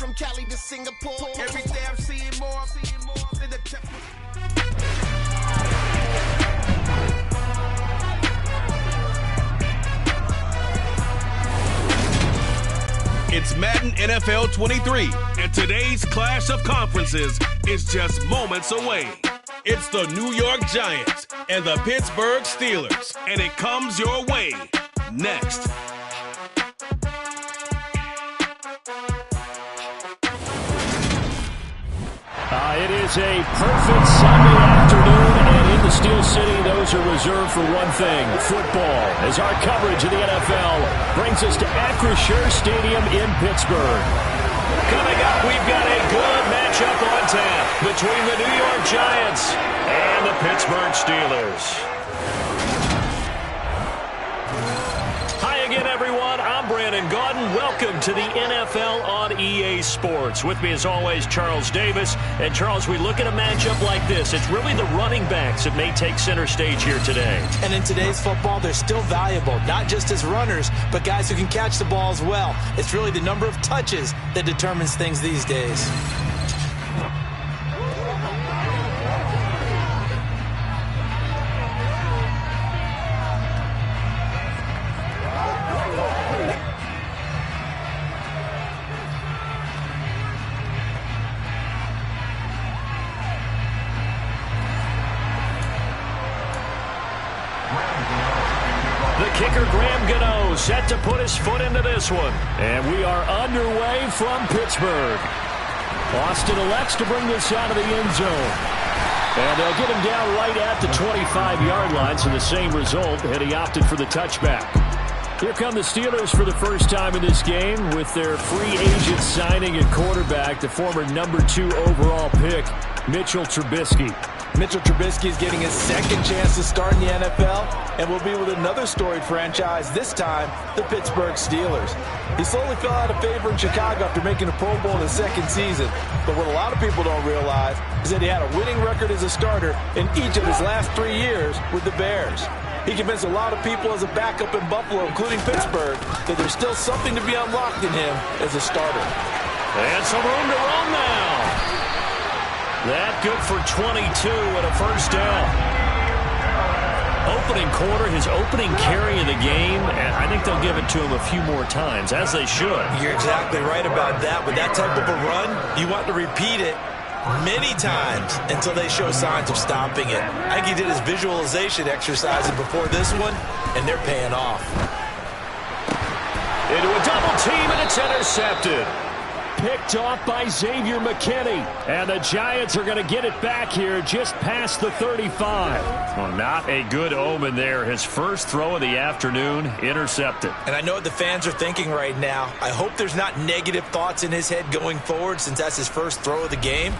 from Cali to Singapore. Every day I'm seeing more than the It's Madden NFL 23, and today's clash of conferences is just moments away. It's the New York Giants and the Pittsburgh Steelers, and it comes your way next. It is a perfect Sunday afternoon, and in the Steel City, those are reserved for one thing, football, as our coverage of the NFL brings us to Acrisure Stadium in Pittsburgh. Coming up, we've got a good matchup on tap between the New York Giants and the Pittsburgh Steelers. Hi again, everyone. I'm Brandon Gaudin. Welcome to the NFL on EA Sports. With me, as always, Charles Davis. And, Charles, we look at a matchup like this. It's really the running backs that may take center stage here today. And in today's football, they're still valuable, not just as runners, but guys who can catch the ball as well. It's really the number of touches that determines things these days. Set to put his foot into this one. And we are underway from Pittsburgh. Austin elects to bring this out of the end zone. And they'll get him down right at the 25-yard line, so the same result, and he opted for the touchback. Here come the Steelers for the first time in this game with their free agent signing at quarterback, the former number 2 overall pick, Mitchell Trubisky. Mitchell Trubisky is getting his second chance to start in the NFL and will be with another storied franchise, this time the Pittsburgh Steelers. He slowly fell out of favor in Chicago after making a Pro Bowl in his second season. But what a lot of people don't realize is that he had a winning record as a starter in each of his last 3 years with the Bears. He convinced a lot of people as a backup in Buffalo, including Pittsburgh, that there's still something to be unlocked in him as a starter. And some room to run now. That good for 22 and a first down. Opening quarter, his opening carry of the game, and I think they'll give it to him a few more times, as they should. You're exactly right about that. With that type of a run, you want to repeat it many times until they show signs of stopping it. I think he did his visualization exercises before this one, and they're paying off. Into a double team, and it's intercepted. Picked off by Xavier McKinney. And the Giants are going to get it back here just past the 35. Well, not a good omen there. His first throw of the afternoon, intercepted. And I know what the fans are thinking right now. I hope there's not negative thoughts in his head going forward since that's his first throw of the game.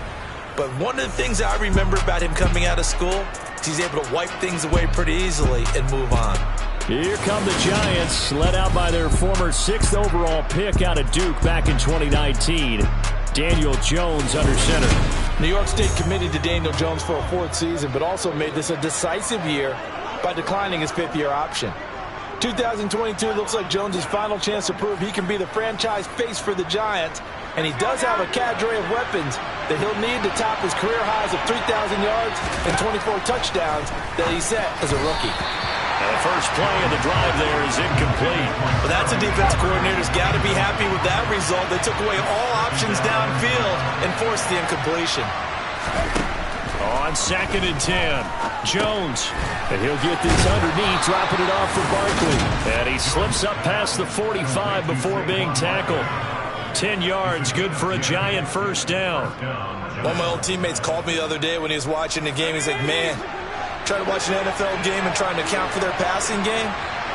But one of the things I remember about him coming out of school is he's able to wipe things away pretty easily and move on. Here come the Giants, led out by their former 6th overall pick out of Duke back in 2019. Daniel Jones under center. New York State committed to Daniel Jones for a 4th season, but also made this a decisive year by declining his 5th-year option. 2022 looks like Jones' final chance to prove he can be the franchise face for the Giants, and he does have a cadre of weapons that he'll need to top his career highs of 3,000 yards and 24 touchdowns that he set as a rookie. The first play of the drive there is incomplete. Well, that's a defense coordinator's got to be happy with that result. They took away all options downfield and forced the incompletion. On 2nd and 10, Jones. And he'll get this underneath, dropping it off for Barkley. And he slips up past the 45 before being tackled. 10 yards, good for a Giant first down. One of my old teammates called me the other day when he was watching the game. He's like, man, trying to watch an NFL game and trying to account for their passing game,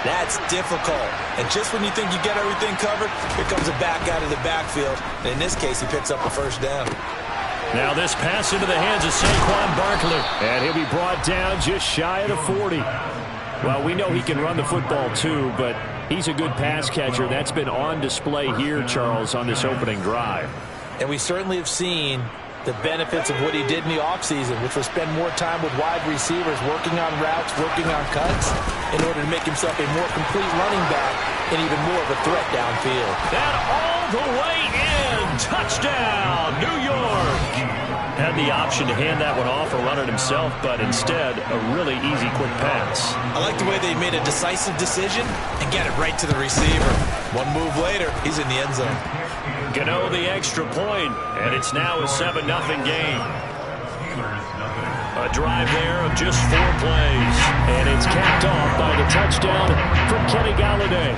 that's difficult. And just when you think you get everything covered, here comes a back out of the backfield. And in this case, he picks up a first down. Now this pass into the hands of Saquon Barkley. And he'll be brought down just shy of the 40. Well, we know he can run the football too, but he's a good pass catcher. That's been on display here, Charles, on this opening drive. And we certainly have seen the benefits of what he did in the offseason, which was spend more time with wide receivers, working on routes, working on cuts, in order to make himself a more complete running back and even more of a threat downfield. That all the way in Touchdown, New York! Had the option to hand that one off or run it himself, but instead, a really easy, quick pass. I like the way they made a decisive decision and get it right to the receiver. One move later, he's in the end zone. Gano the extra point, and it's now a 7-0 game. A drive there of just 4 plays, and it's capped off by the touchdown from Kenny Galladay.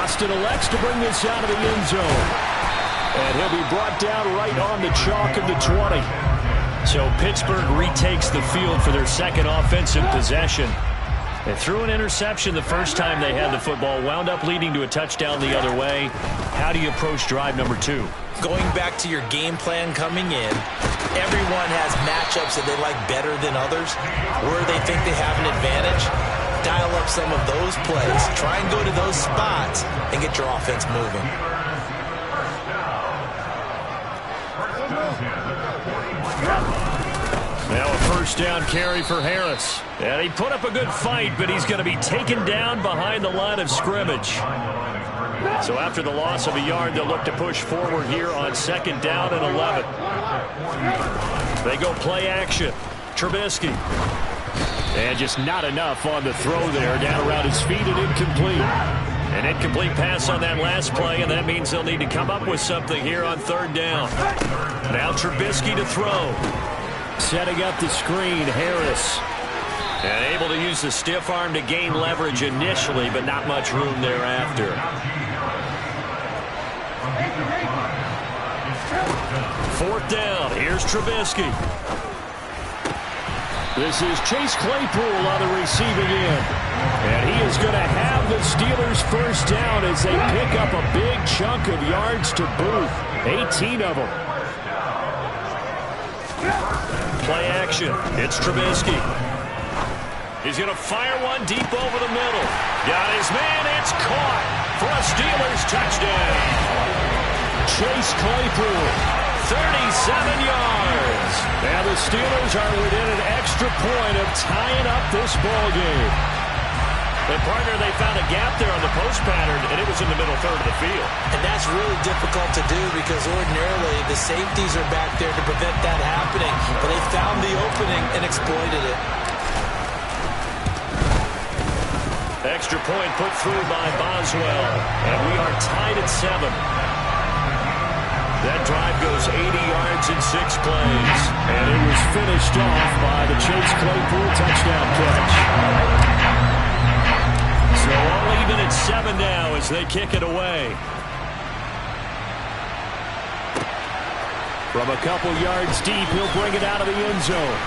Austin elects to bring this out of the end zone. And he'll be brought down right on the chalk of the 20. So Pittsburgh retakes the field for their second offensive possession. They threw an interception the first time they had the football, wound up leading to a touchdown the other way. How do you approach drive number 2? Going back to your game plan coming in, everyone has matchups that they like better than others, where they think they have an advantage. Dial up some of those plays. Try and go to those spots and get your offense moving. Now a first down carry for Harris. And he put up a good fight, but he's going to be taken down behind the line of scrimmage. So after the loss of a yard, they'll look to push forward here on 2nd down and 11. They go play action. Trubisky. And just not enough on the throw there. Down around his feet and incomplete. An incomplete pass on that last play, and that means they'll need to come up with something here on 3rd down. Now Trubisky to throw. Setting up the screen, Harris. And able to use the stiff arm to gain leverage initially, but not much room thereafter. 4th down. Here's Trubisky. This is Chase Claypool on the receiving end. And he is going to have the Steelers first down as they pick up a big chunk of yards to boot. 18 of them. Play action. It's Trubisky. He's going to fire one deep over the middle. Got his man. It's caught for a Steelers touchdown. Chase Claypool, 37 yards. And the Steelers are within an extra point of tying up this ball game. And partner, they found a gap there on the post pattern, and it was in the middle third of the field. And that's really difficult to do because ordinarily the safeties are back there to prevent that happening. But they found the opening and exploited it. Extra point put through by Boswell. And we are tied at 7. That drive goes 80 yards in 6 plays. And it was finished off by the Chase Claypool touchdown catch. So all even at 7 now as they kick it away. From a couple yards deep, he'll bring it out of the end zone.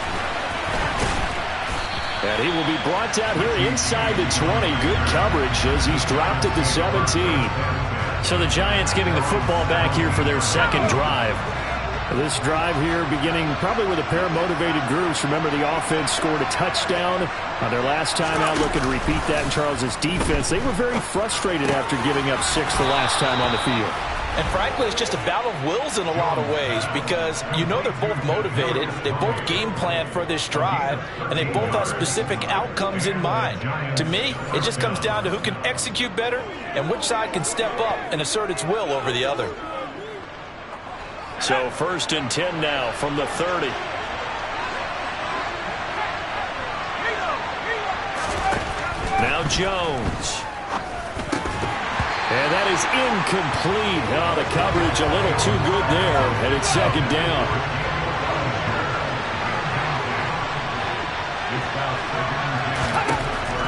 And he will be brought down here inside the 20. Good coverage as he's dropped at the 17. So the Giants getting the football back here for their second drive. This drive here beginning probably with a pair of motivated groups. Remember, the offense scored a touchdown on their last time out, looking to repeat that in Charles's defense. They were very frustrated after giving up 6 the last time on the field. And frankly, it's just a battle of wills in a lot of ways because you know they're both motivated, they both game plan for this drive, and they both have specific outcomes in mind. To me, it just comes down to who can execute better and which side can step up and assert its will over the other. So 1st and 10 now from the 30. Now Jones. And that is incomplete. Oh, the coverage a little too good there, and it's 2nd down.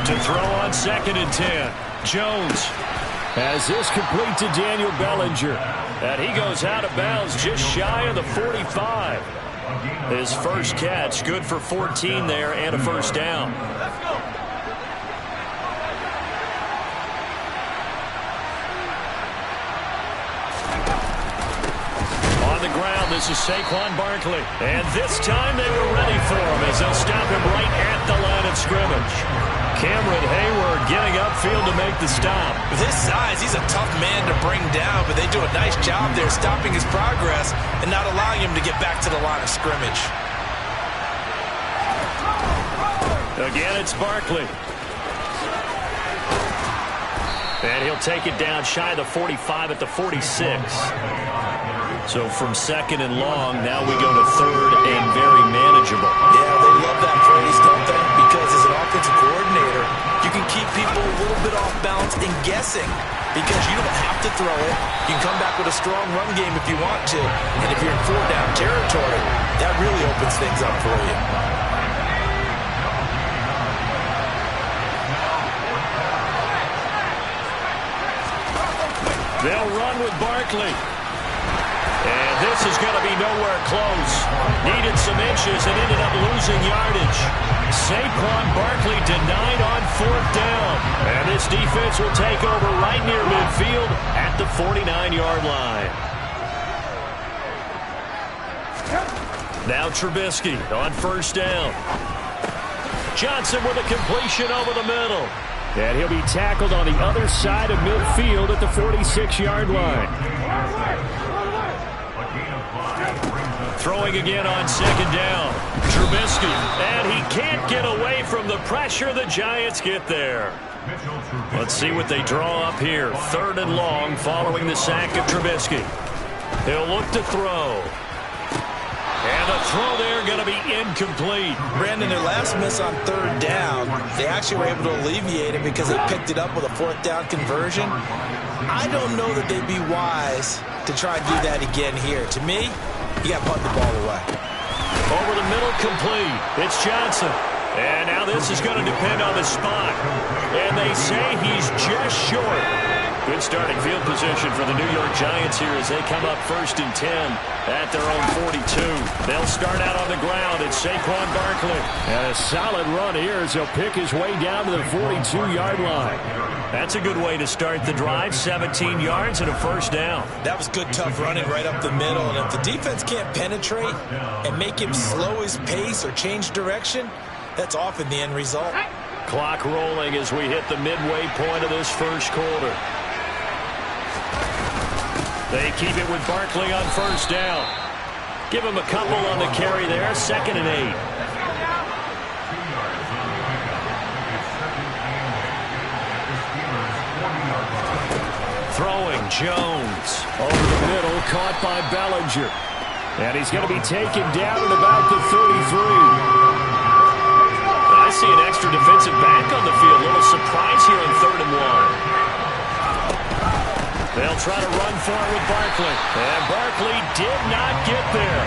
To throw on 2nd and 10. Jones has this complete to Daniel Bellinger. And he goes out of bounds just shy of the 45. His first catch, good for 14 there and a first down. On the ground, this is Saquon Barkley. And this time they were ready for him as they'll stop him right at the line of scrimmage. Cameron Hayward getting upfield to make the stop. With his size, he's a tough man to bring down, but they do a nice job there stopping his progress and not allowing him to get back to the line of scrimmage. Again, it's Barkley. And he'll take it down shy of the 45 at the 46. So from second and long, now we go to third and very manageable. Yeah, they love that phrase, don't they? Because as an offensive coordinator, you can keep people a little bit off balance and guessing because you don't have to throw it. You can come back with a strong run game if you want to. And if you're in four-down territory, that really opens things up for you. They'll run with Barkley. And this is going to be nowhere close. Needed some inches and ended up losing yardage. Saquon Barkley denied on fourth down. And this defense will take over right near midfield at the 49-yard line. Now Trubisky on first down. Johnson with a completion over the middle. And he'll be tackled on the other side of midfield at the 46-yard line. Throwing again on second down. Trubisky. And he can't get away from the pressure. The Giants get there. Let's see what they draw up here. Third and long following the sack of Trubisky. He'll look to throw. And the throw there going to be incomplete. Brandon, their last miss on third down, they actually were able to alleviate it because they picked it up with a fourth down conversion. I don't know that they'd be wise to try and do that again here. To me, you got to punt the ball away. Over the middle, complete. It's Johnson. And now this is going to depend on the spot. And they say he's just short. Good starting field position for the New York Giants here as they come up first and 10 at their own 42. They'll start out on the ground. It's Saquon Barkley. And a solid run here as he'll pick his way down to the 42-yard line. That's a good way to start the drive. 17 yards and a first down. That was good, tough running right up the middle. And if the defense can't penetrate and make him slow his pace or change direction, that's often the end result. Clock rolling as we hit the midway point of this first quarter. They keep it with Barkley on first down. Give him a couple on the carry there. 2nd and 8. Throwing Jones. Over the middle, caught by Bellinger. And he's going to be taken down at about the 33. I see an extra defensive back on the field. A little surprise here on 3rd and 1. They'll try to run for it with Barkley. And Barkley did not get there.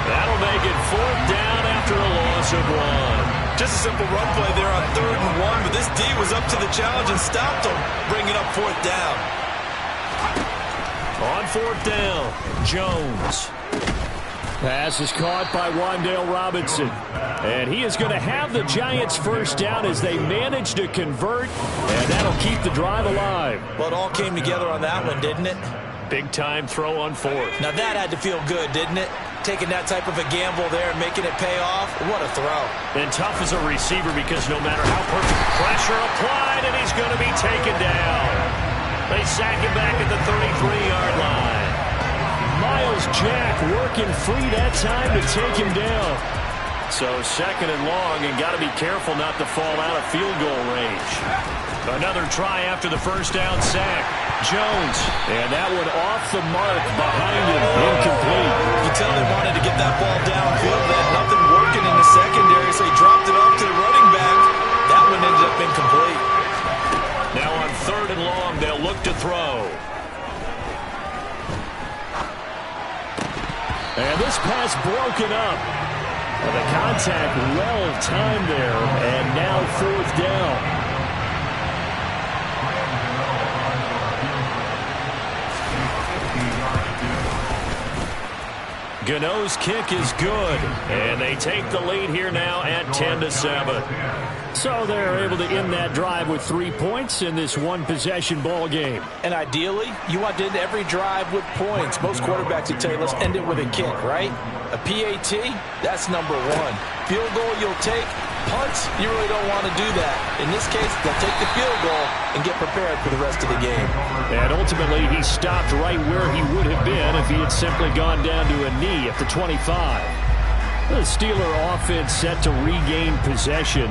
That'll make it 4th down after a loss of 1. Just a simple run play there on 3rd and 1, but this D was up to the challenge and stopped him, bringing up 4th down. On 4th down, Jones. Pass is caught by Wan'Dale Robinson. And he is going to have the Giants first down as they manage to convert. And that'll keep the drive alive. Well, it all came together on that one, didn't it? Big time throw on 4th. Now that had to feel good, didn't it? Taking that type of a gamble there and making it pay off. What a throw. And tough as a receiver because no matter how perfect, pressure applied and he's going to be taken down. They sack him back at the 33-yard line. Miles Jack working free that time to take him down. So 2nd and long, and got to be careful not to fall out of field goal range. Another try after the first down sack. Jones, and that one off the mark behind him, incomplete. You tell they wanted to get that ball downfield. They had nothing working in the secondary, so he dropped it off to the running back. That one ended up incomplete. Now on 3rd and long, they'll look to throw. And this pass broken up. The contact well timed there, and now 4th down. Gano's kick is good, and they take the lead here now at 10-7. So they're able to end that drive with 3 points in this one-possession ball game. And ideally, you want to end every drive with points. Most quarterbacks would tell you, let's end it with a kick, right? A PAT, that's number 1. Field goal you'll take. Punts, you really don't want to do that. In this case, they'll take the field goal and get prepared for the rest of the game. And ultimately, he stopped right where he would have been if he had simply gone down to a knee at the 25. The Steeler offense set to regain possession.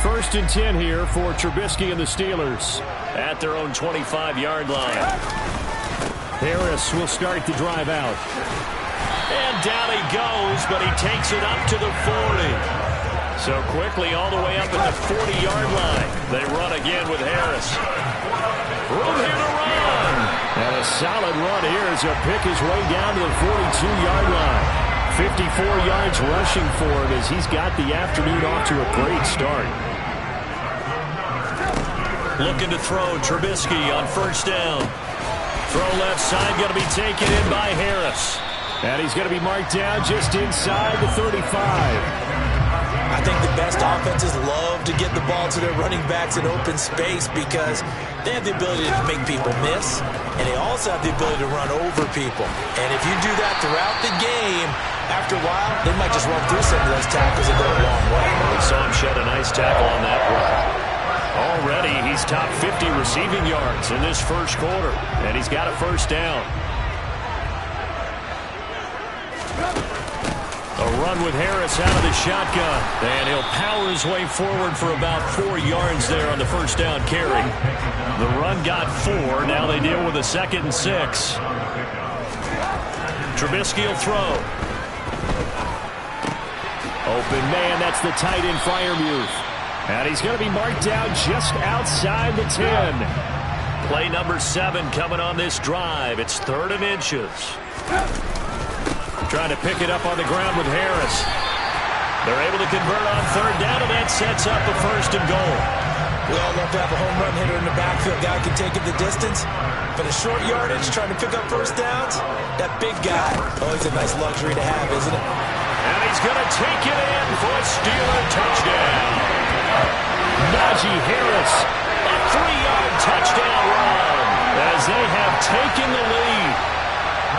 First and 10 here for Trubisky and the Steelers at their own 25-yard line. Harris will start the drive out. And down he goes, but he takes it up to the 40. So quickly all the way up at the 40-yard line. They run again with Harris. Room here to run. And a solid run here as he'll pick his way down to the 42-yard line. 54 yards rushing for him as he's got the afternoon off to a great start. Looking to throw Trubisky on first down. Throw left side, going to be taken in by Harris. And he's going to be marked down just inside the 35. I think the best offenses love to get the ball to their running backs in open space because they have the ability to make people miss, and they also have the ability to run over people. And if you do that throughout the game, after a while, they might just run through some of those tackles and go a long way. We saw him shed a nice tackle on that play. Already, he's top 50 receiving yards in this first quarter, and he's got a first down. A run with Harris out of the shotgun, and he'll power his way forward for about 4 yards there on the first down carry. The run got 4. Now they deal with a 2nd and 6. Trubisky will throw. Open man, that's the tight end Freiermuth. And he's going to be marked down just outside the 10. Play number 7 coming on this drive. It's 3rd and inches. Trying to pick it up on the ground with Harris. They're able to convert on 3rd down, and that sets up a 1st and goal. We all love to have a home run hitter in the backfield. Guy can take it the distance. But a short yardage, trying to pick up first downs, that big guy, always a nice luxury to have, isn't it? And he's going to take it in for a Steeler touchdown. Najee Harris, a 3-yard touchdown run as they have taken the lead.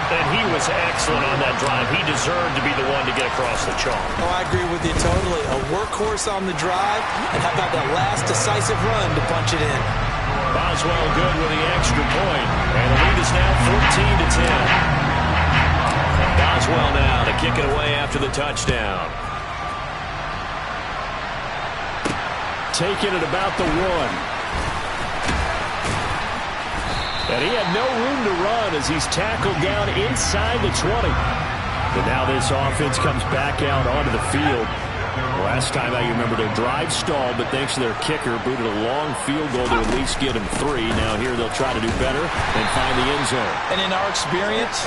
And he was excellent on that drive. He deserved to be the one to get across the chalk. Oh, I agree with you totally. A workhorse on the drive, and how about that last decisive run to punch it in? Boswell good with the extra point, and the lead is now 14-10. Boswell now to kick it away after the touchdown. Taking it about the 1. And he had no room to run as he's tackled down inside the 20. But now this offense comes back out onto the field. Last time I remember their drive stalled, but thanks to their kicker, booted a long field goal to at least get him 3. Now here they'll try to do better and find the end zone. And in our experience,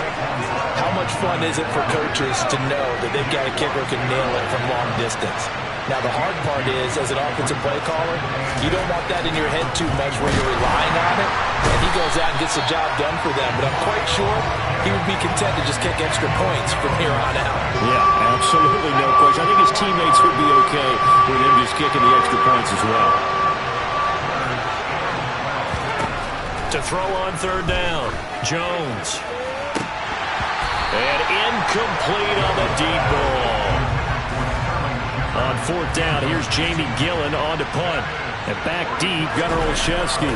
how much fun is it for coaches to know that they've got a kicker who can nail it from long distance? Now, the hard part is, as an offensive play caller, you don't want that in your head too much where you're relying on it, and he goes out and gets the job done for them. But I'm quite sure he would be content to just kick extra points from here on out. Yeah, absolutely no question. I think his teammates would be okay with him just kicking the extra points as well. To throw on 3rd down, Jones. And incomplete on the deep ball. On 4th down, here's Jamie Gillen on to punt. And back deep, Gunnar Olszewski.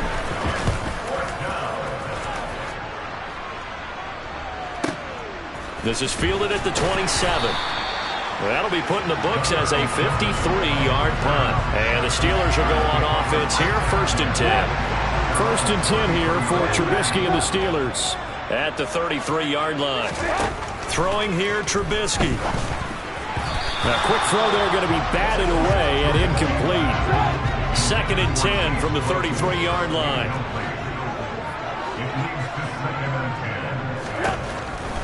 This is fielded at the 27. That'll be put in the books as a 53-yard punt. And the Steelers will go on offense here, 1st and 10. 1st and 10 here for Trubisky and the Steelers at the 33-yard line. Throwing here, Trubisky. A quick throw there going to be batted away and incomplete. 2nd and 10 from the 33-yard line.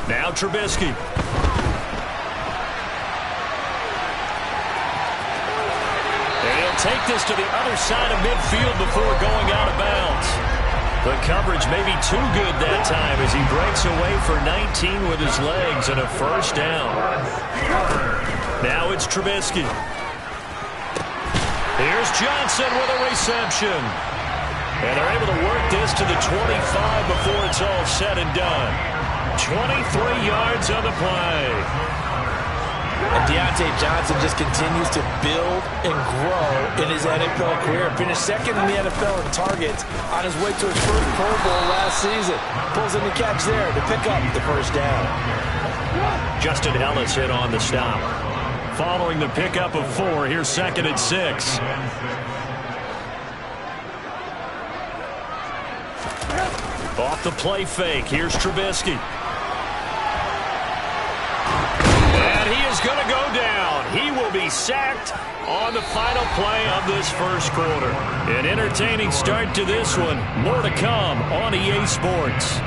Now Trubisky. And he'll take this to the other side of midfield before going out of bounds. The coverage may be too good that time as he breaks away for 19 with his legs and a 1st down. Now it's Trubisky. Here's Johnson with a reception. And they're able to work this to the 25 before it's all said and done. 23 yards on the play. And Deontay Johnson just continues to build and grow in his NFL career. Finished 2nd in the NFL in targets on his way to his first Pro Bowl last season. Pulls in the catch there to pick up the 1st down. Justin Ellis hit on the stop. following the pickup of 4. Here's 2nd and 6. Off the play fake. Here's Trubisky. And he is going to go down. He will be sacked on the final play of this first quarter. An entertaining start to this one. More to come on EA Sports.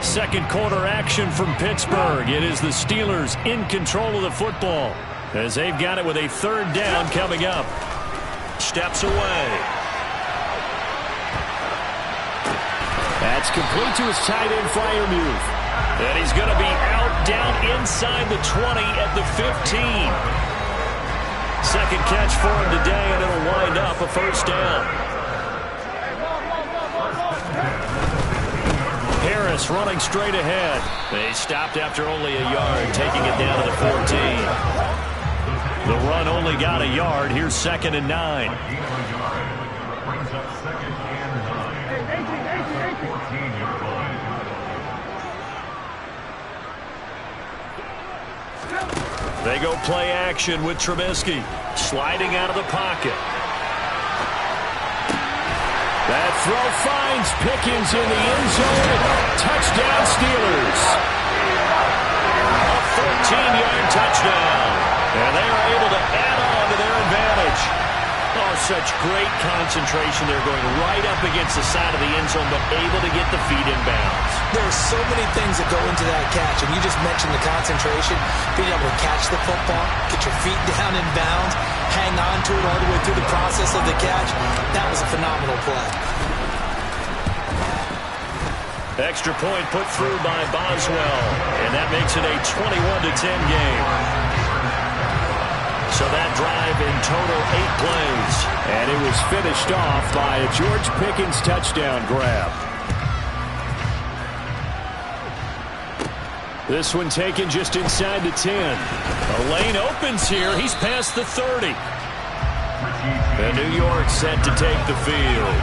Second quarter action from Pittsburgh. It is the Steelers in control of the football as they've got it with a 3rd down coming up. Steps away. That's complete to his tight end Freiermuth. And he's going to be out down inside the 20 at the 15. Second catch for him today, and it'll wind up a 1st down. Harris running straight ahead. They stopped after only a yard, taking it down to the 14. The run only got a yard. Here's 2nd and 9. They go play action with Trubisky. Sliding out of the pocket. That throw finds Pickens in the end zone. Touchdown Steelers. A 14-yard touchdown. And they are able to add on to their advantage. Oh, such great concentration. They're going right up against the side of the end zone, but able to get the feet in bounds. There are so many things that go into that catch, and you just mentioned the concentration, being able to catch the football, get your feet down in bounds, hang on to it all the way through the process of the catch. That was a phenomenal play. Extra point put through by Boswell, and that makes it a 21-10 game. So that drive in total 8 plays. And it was finished off by a George Pickens touchdown grab. This one taken just inside the 10. A lane opens here. He's past the 30. And New York set to take the field.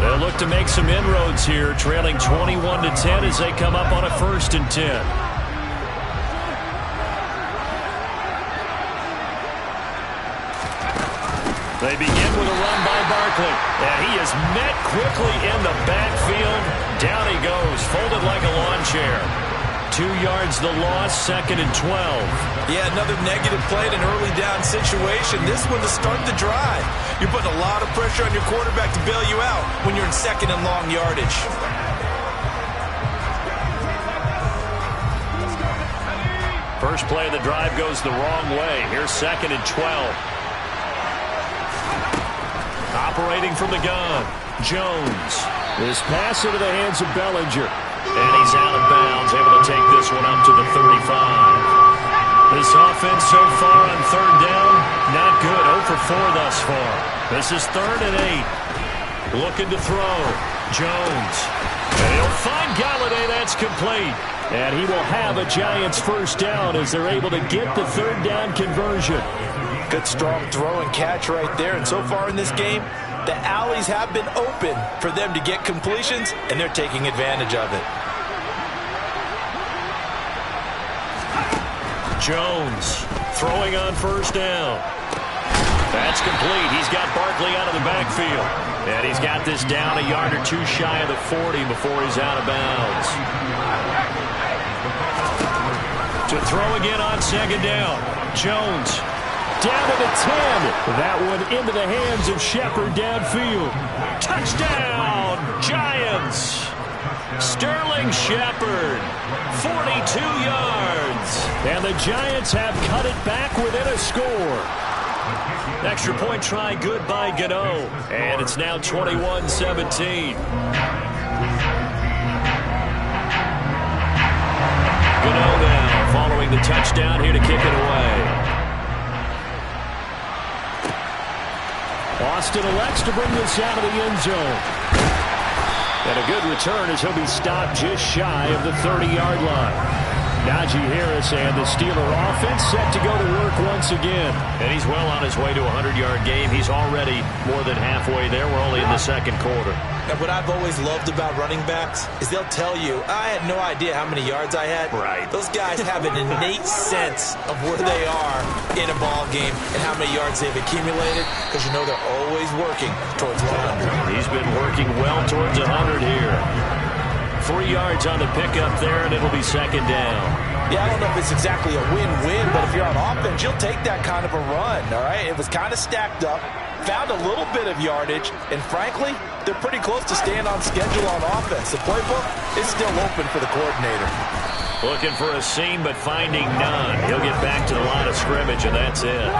They'll look to make some inroads here, trailing 21-10 as they come up on a 1st and 10. They begin with a run by Barkley. And he is met quickly in the backfield. Down he goes, folded like a lawn chair. 2 yards the loss, 2nd and 12. Yeah, another negative play in an early down situation. This one to start the drive. You're putting a lot of pressure on your quarterback to bail you out when you're in 2nd and long yardage. First play of the drive goes the wrong way. Here's 2nd and 12. Operating from the gun, Jones. This pass into the hands of Bellinger. And he's out of bounds, able to take this one up to the 35. This offense so far on 3rd down, not good. 0 for 4 thus far. This is 3rd and 8. Looking to throw. Jones. And he'll find Galladay. That's complete. And he will have a Giants 1st down as they're able to get the 3rd down conversion. Good strong throw and catch right there. And so far in this game, the alleys have been open for them to get completions, and they're taking advantage of it. Jones throwing on 1st down. That's complete. He's got Barkley out of the backfield. And he's got this down a yard or 2 shy of the 40 before he's out of bounds. To throw again on 2nd down. Jones down to the 10. That one into the hands of Shepard downfield. Touchdown, Giants. Sterling Shepard, 42 yards. And the Giants have cut it back within a score. Extra point try good by Gano. And it's now 21-17. Gano now following the touchdown here to kick it away. Austin elects to bring this out of the end zone. And a good return as he'll be stopped just shy of the 30-yard line. Najee Harris and the Steeler offense set to go to work once again. And he's well on his way to a 100-yard game. He's already more than halfway there. We're only in the second quarter. And what I've always loved about running backs is they'll tell you, I had no idea how many yards I had. Right. Those guys have an innate sense of where they are in a ball game and how many yards they've accumulated, because you know they're always working towards 100. He's been working well towards 100 here. 3 yards on the pickup there, and it'll be second down. Yeah, I don't know if it's exactly a win-win, but if you're on offense, you'll take that kind of a run, all right? It was kind of stacked up, found a little bit of yardage, and frankly, they're pretty close to staying on schedule on offense. The playbook is still open for the coordinator. Looking for a seam, but finding none. He'll get back to the line of scrimmage, and that's it.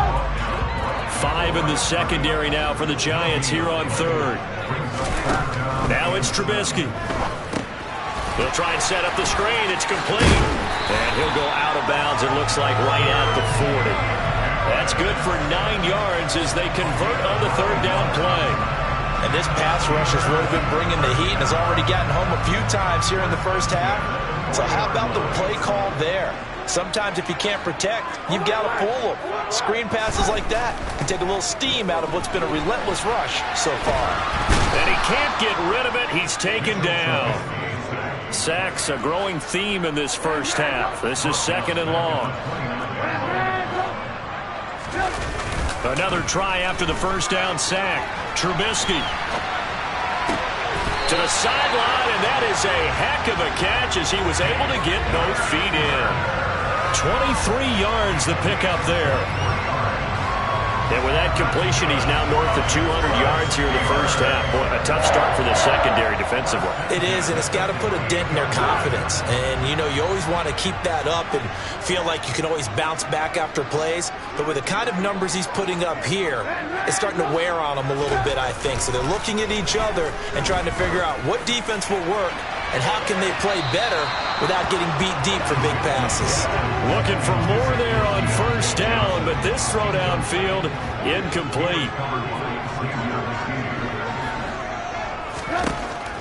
5 in the secondary now for the Giants here on third. Now it's Trubisky. He'll try and set up the screen. It's complete. And he'll go out of bounds, it looks like, right at the 40. That's good for 9 yards as they convert on the third down play. And this pass rush has really been bringing the heat and has already gotten home a few times here in the first half. So how about the play call there? Sometimes if you can't protect, you've got to fool them. Screen passes like that can take a little steam out of what's been a relentless rush so far. And he can't get rid of it. He's taken down. Sacks, a growing theme in this first half. This is second and long. Another try after the first down sack. Trubisky to the sideline, and that is a heck of a catch as he was able to get both feet in. 23 yards the pickup there. And with that completion, he's now north of 200 yards here in the first half. Boy, a tough start for the secondary defensively. It is, and it's got to put a dent in their confidence. And, you know, you always want to keep that up and feel like you can always bounce back after plays. But with the kind of numbers he's putting up here, it's starting to wear on them a little bit, I think. So they're looking at each other and trying to figure out what defense will work and how can they play better without getting beat deep for big passes. Looking for more there on first down, but this throw downfield incomplete.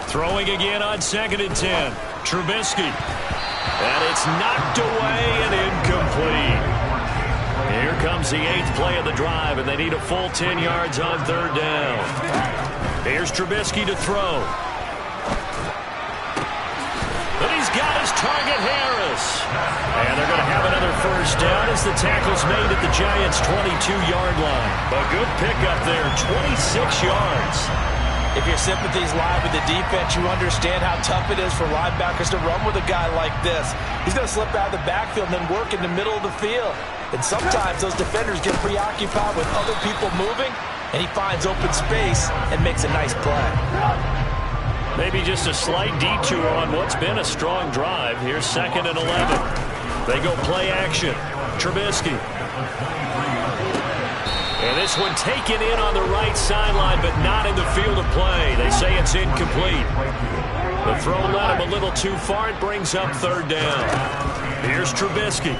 Throwing again on 2nd and 10. Trubisky. And it's knocked away and incomplete. Here comes the 8th play of the drive, and they need a full 10 yards on third down. Here's Trubisky to throw. But he's got his target, Harris. And they're going to have another first down as the tackle's made at the Giants' 22-yard line. A good pickup there, 26 yards. If your sympathies lie with the defense, you understand how tough it is for linebackers to run with a guy like this. He's going to slip out of the backfield and then work in the middle of the field. And sometimes those defenders get preoccupied with other people moving, and he finds open space and makes a nice play. Maybe just a slight detour on what's been a strong drive. Here's 2nd and 11. They go play action. Trubisky. And this one taken in on the right sideline, but not in the field of play. They say it's incomplete. The throw led him a little too far. It brings up third down. Here's Trubisky.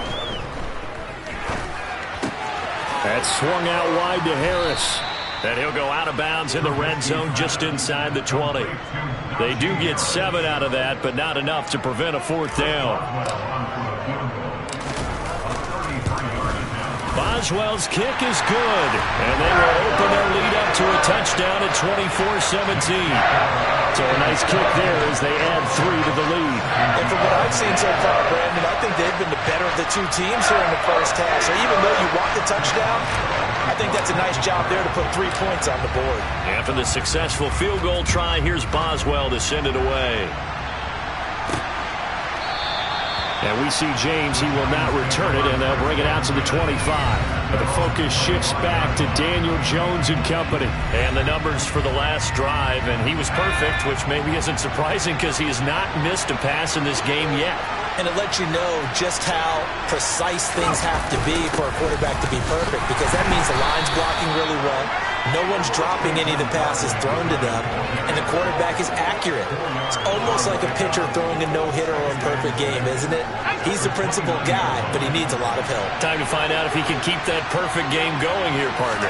That's swung out wide to Harris. And he'll go out of bounds in the red zone just inside the 20. They do get 7 out of that, but not enough to prevent a fourth down. Boswell's kick is good, and they will open their lead up to a touchdown at 24-17. So a nice kick there as they add 3 to the lead. And from what I've seen so far, Brandon, I think they've been the better of the two teams here in the first half. So even though you want the touchdown, I think that's a nice job there to put 3 points on the board. After the successful field goal try, here's Boswell to send it away. And we see James, he will not return it, and they'll bring it out to the 25. But the focus shifts back to Daniel Jones and company. And the numbers for the last drive, and he was perfect, which maybe isn't surprising because he has not missed a pass in this game yet. And it lets you know just how precise things have to be for a quarterback to be perfect, because that means the line's blocking really well, no one's dropping any of the passes thrown to them, and the quarterback is accurate. It's almost like a pitcher throwing a no-hitter or a perfect game, isn't it? He's the principal guy, but he needs a lot of help. Time to find out if he can keep that perfect game going here, partner.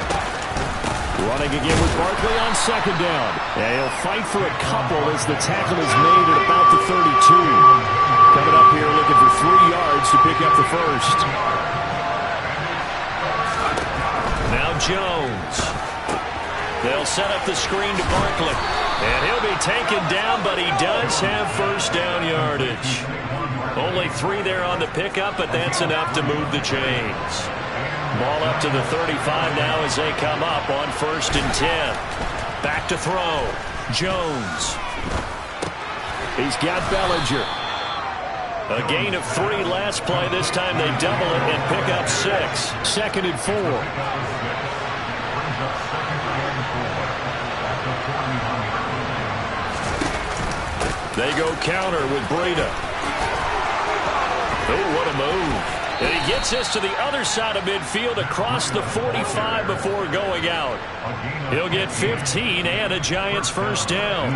Running again with Barkley on second down. And he'll fight for a couple as the tackle is made at about the 32. Coming up here looking for 3 yards to pick up the first. Now Jones. They'll set up the screen to Barkley. And he'll be taken down, but he does have first down yardage. Only 3 there on the pickup, but that's enough to move the chains. Ball up to the 35 now as they come up on 1st and 10. Back to throw. Jones. He's got Bellinger. A gain of 3 last play. This time they double it and pick up 6. 2nd and 4. They go counter with Breida. Oh, what a move. And he gets this to the other side of midfield across the 45 before going out. He'll get 15 and a Giants first down.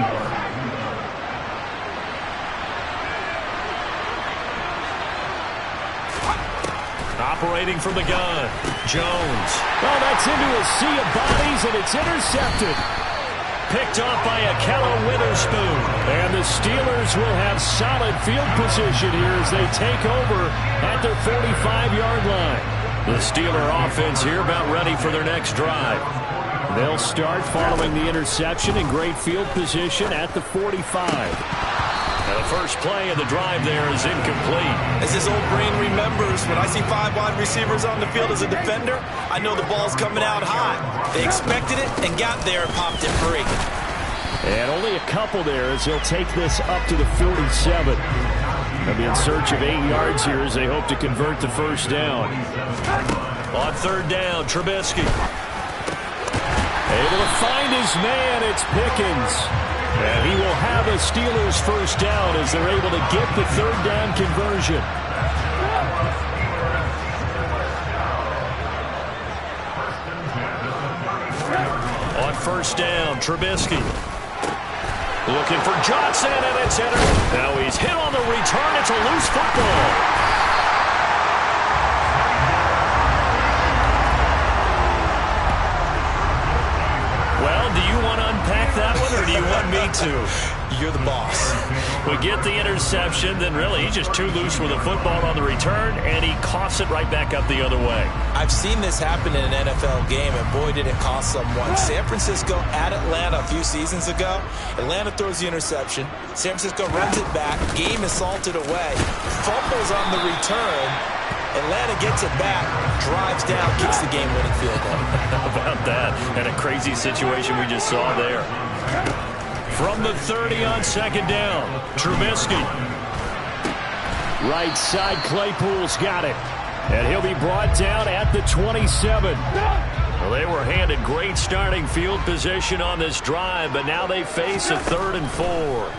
Operating from the gun. Jones. Oh, that's into a sea of bodies, and it's intercepted. Picked off by Akello Witherspoon. And the Steelers will have solid field position here as they take over at their 45-yard line. The Steeler offense here about ready for their next drive. They'll start following the interception in great field position at the 45. The first play of the drive there is incomplete. As his old brain remembers, when I see 5 wide receivers on the field as a defender, I know the ball's coming out hot. They expected it and got there and popped it free. And only a couple there as he'll take this up to the 47. They'll be in search of 8 yards here as they hope to convert the first down. On 3rd down, Trubisky. Able to find his man, it's Pickens. And he will have a Steelers first down as they're able to get the 3rd down conversion. On 1st down, Trubisky. Looking for Johnson, and it's entered. Now he's hit on the return. It's a loose football. Well, do you want to unpack that one, or do you want me to? You're the boss. We get the interception, then really he's just too loose with the football on the return, and he coughs it right back up the other way. I've seen this happen in an NFL game, and boy, did it cost someone. San Francisco at Atlanta a few seasons ago. Atlanta throws the interception. San Francisco runs it back. Game is salted away. Fumbles on the return. Atlanta gets it back, drives down, kicks the game-winning field goal. How about that? And a crazy situation we just saw there. From the 30 on 2nd down, Trubisky. Right side, Claypool's got it. And he'll be brought down at the 27. Well, they were handed great starting field position on this drive, but now they face a 3rd and 4.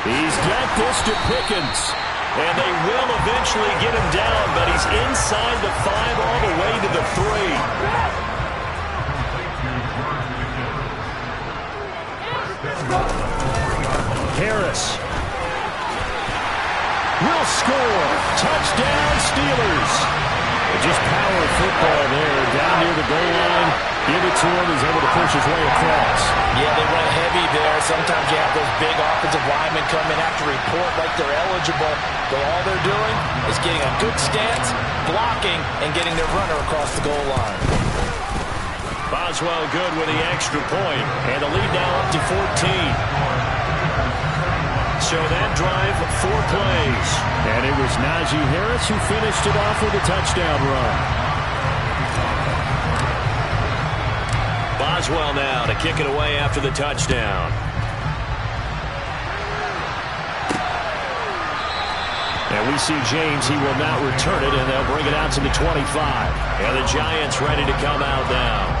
He's got this to Pickens, and they will eventually get him down, but he's inside the 5 all the way to the 3. Harris will score. Touchdown, Steelers. Just power football there, down near the goal line. Give it to him. He's able to push his way across. Yeah, they went heavy there. Sometimes you have those big offensive linemen come in after report like they're eligible, but all they're doing is getting a good stance, blocking, and getting their runner across the goal line. Boswell good with the extra point, and the lead now up to 14. So that drive, 4 plays. And it was Najee Harris who finished it off with a touchdown run. Boswell now to kick it away after the touchdown. And we see James, he will not return it, and they'll bring it out to the 25. And the Giants ready to come out now.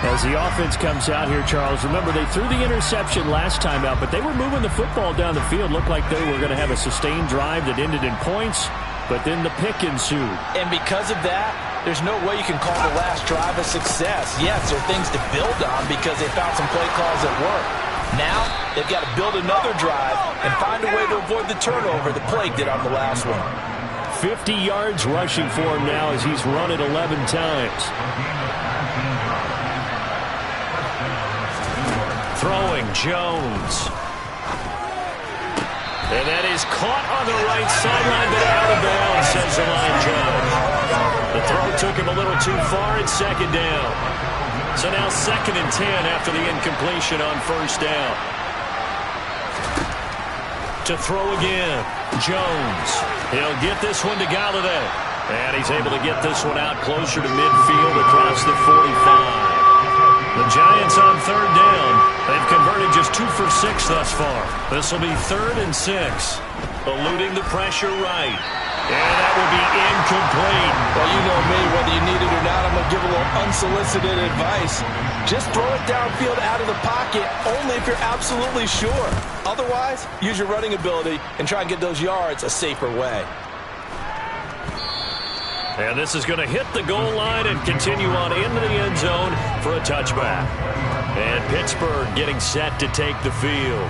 As the offense comes out here, Charles, remember they threw the interception last time out, but they were moving the football down the field. Looked like they were going to have a sustained drive that ended in points, but then the pick ensued. And because of that, there's no way you can call the last drive a success. Yes, there are things to build on because they found some play calls that work. Now, they've got to build another drive and find a way to avoid the turnover that Plague did on the last one. 50 yards rushing for him now as he's run it 11 times. Throwing Jones. And that is caught on the right sideline, but out of bounds, says the line judge. The throw took him a little too far. It's second down. So now 2nd and 10 after the incompletion on first down. To throw again, Jones. He'll get this one to Galladay. And he's able to get this one out closer to midfield across the 45. The Giants on 3rd down. They've converted just 2 for 6 thus far. This will be 3rd and 6. Eluding the pressure right. And that will be incomplete. Well, you know me, whether you need it or not, I'm going to give a little unsolicited advice. Just throw it downfield out of the pocket, only if you're absolutely sure. Otherwise, use your running ability and try and get those yards a safer way. And this is going to hit the goal line and continue on into the end zone for a touchback. And Pittsburgh getting set to take the field.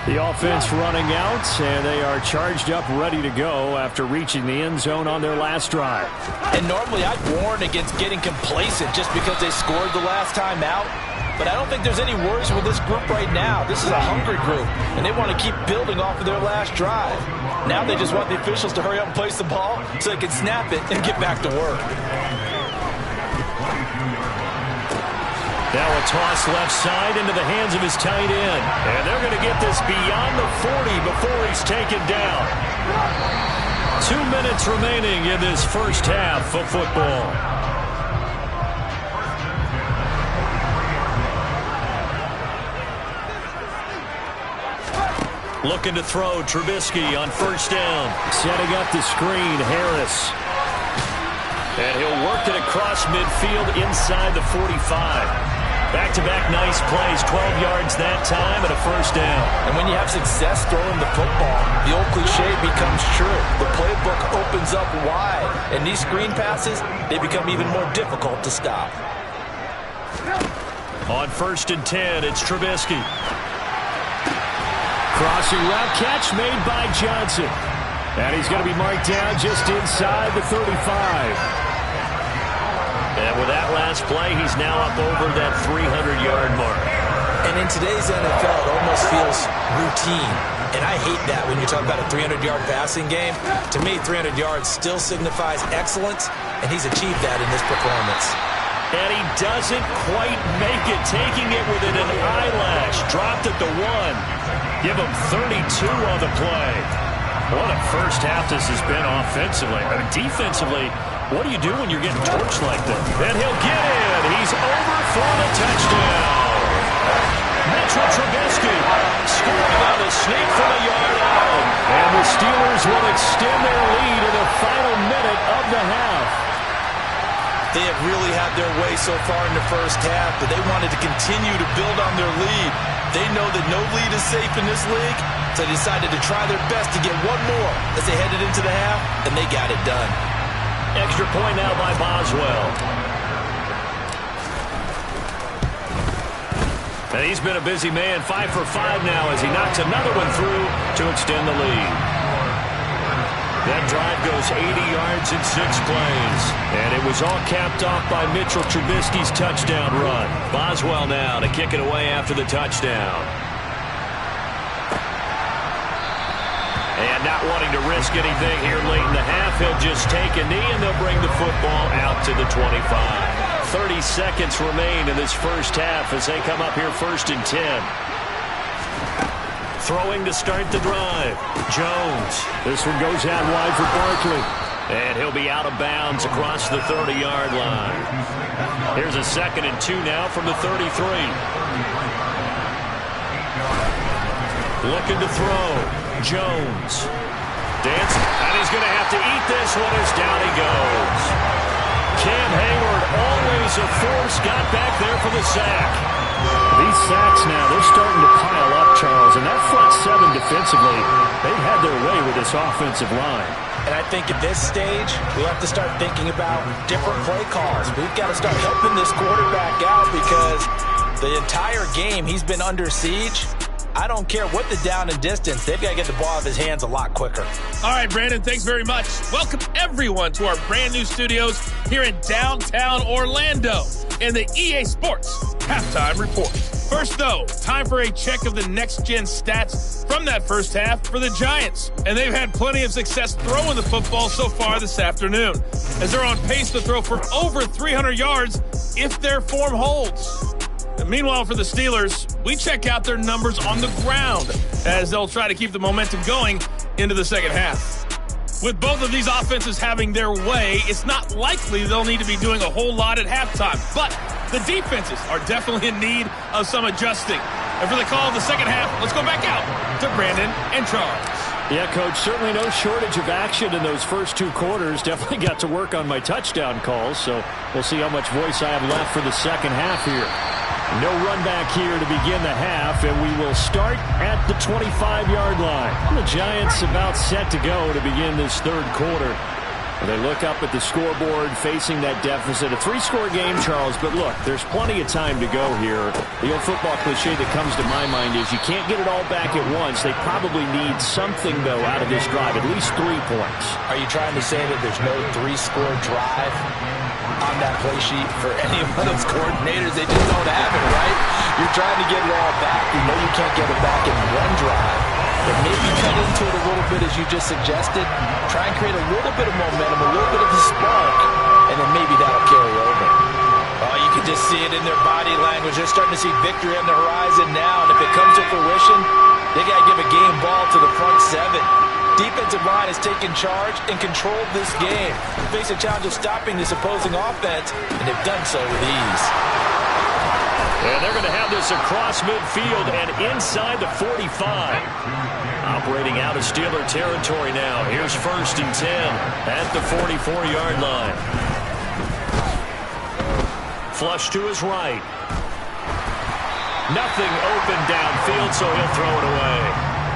The offense running out, and they are charged up, ready to go after reaching the end zone on their last drive. And normally I'd warn against getting complacent just because they scored the last time out. But I don't think there's any worries with this group right now. This is a hungry group, and they want to keep building off of their last drive. Now they just want the officials to hurry up and place the ball so they can snap it and get back to work. Now a toss left side into the hands of his tight end. And they're going to get this beyond the 40 before he's taken down. 2 minutes remaining in this first half of football. Looking to throw, Trubisky on first down. Setting up the screen, Harris. And he'll work it across midfield inside the 45. Back-to-back nice plays, 12 yards that time and a first down. And when you have success throwing the football, the old cliche becomes true. The playbook opens up wide, and these screen passes, they become even more difficult to stop. On 1st and 10, it's Trubisky. Crossing route catch made by Johnson. And he's going to be marked down just inside the 35. And with that last play, he's now up over that 300-yard mark. And in today's NFL, it almost feels routine. And I hate that when you talk about a 300-yard passing game. To me, 300 yards still signifies excellence, and he's achieved that in this performance. And he doesn't quite make it, taking it within an eyelash. Dropped at the 1. Give him 32 on the play. What a first half this has been offensively. I mean, defensively, what do you do when you're getting torched like that? And he'll get in. He's over for the touchdown. Mitchell Trubisky scoring on the sneak from a yard out. And the Steelers will extend their lead in the final minute of the half. They have really had their way so far in the first half, but they wanted to continue to build on their lead. They know that no lead is safe in this league, so they decided to try their best to get one more as they headed into the half, and they got it done. Extra point now by Boswell. And he's been a busy man, 5 for 5 now as he knocks another one through to extend the lead. That drive goes 80 yards in 6 plays. And it was all capped off by Mitchell Trubisky's touchdown run. Boswell now to kick it away after the touchdown. And not wanting to risk anything here late in the half, he'll just take a knee and they'll bring the football out to the 25. 30 seconds remain in this first half as they come up here 1st and 10. Throwing to start the drive. Jones. This one goes out wide for Barkley. And he'll be out of bounds across the 30-yard line. Here's a 2nd and 2 now from the 33. Looking to throw. Jones. Dancing. And he's going to have to eat this one as down he goes. Cam Hayward, always a force, got back there for the sack. These sacks now, they're starting to pile up, Charles. And that front 7 defensively, they've had their way with this offensive line. And I think at this stage, we'll have to start thinking about different play calls. We've got to start helping this quarterback out because the entire game he's been under siege. I don't care what the down and distance. They've got to get the ball out of his hands a lot quicker. All right, Brandon, thanks very much. Welcome, everyone, to our brand new studios here in downtown Orlando in the EA Sports Halftime Report. First, though, time for a check of the next-gen stats from that first half for the Giants. And they've had plenty of success throwing the football so far this afternoon, as they're on pace to throw for over 300 yards if their form holds. And meanwhile, for the Steelers, we check out their numbers on the ground as they'll try to keep the momentum going into the second half. With both of these offenses having their way, it's not likely they'll need to be doing a whole lot at halftime. But the defenses are definitely in need of some adjusting. And for the call of the second half, let's go back out to Brandon and Charles. Yeah, Coach, certainly no shortage of action in those first two quarters. Definitely got to work on my touchdown calls, so we'll see how much voice I have left for the second half here. No run back here to begin the half, and we will start at the 25-yard line. The Giants about set to go to begin this third quarter. They look up at the scoreboard facing that deficit. A three-score game, Charles, but look, there's plenty of time to go here. The old football cliche that comes to my mind is you can't get it all back at once. They probably need something, though, out of this drive, at least 3 points. Are you trying to say that there's no three-score drive on that play sheet for any of those coordinators? They just don't have it, right? You're trying to get it all back. You know you can't get it back in one drive. But maybe cut into it a little bit, as you just suggested. Try and create a little bit of momentum, a little bit of a spark, and then maybe that'll carry over. Oh, you can just see it in their body language. They're starting to see victory on the horizon now, and if it comes to fruition, they got to give a game ball to the front seven. Defensive line has taken charge and controlled this game. They face a challenge of stopping this opposing offense, and they've done so with ease. And they're going to have this across midfield and inside the 45. Operating out of Steeler territory now. Here's 1st and 10 at the 44-yard line. Flush to his right. Nothing open downfield, so he'll throw it away.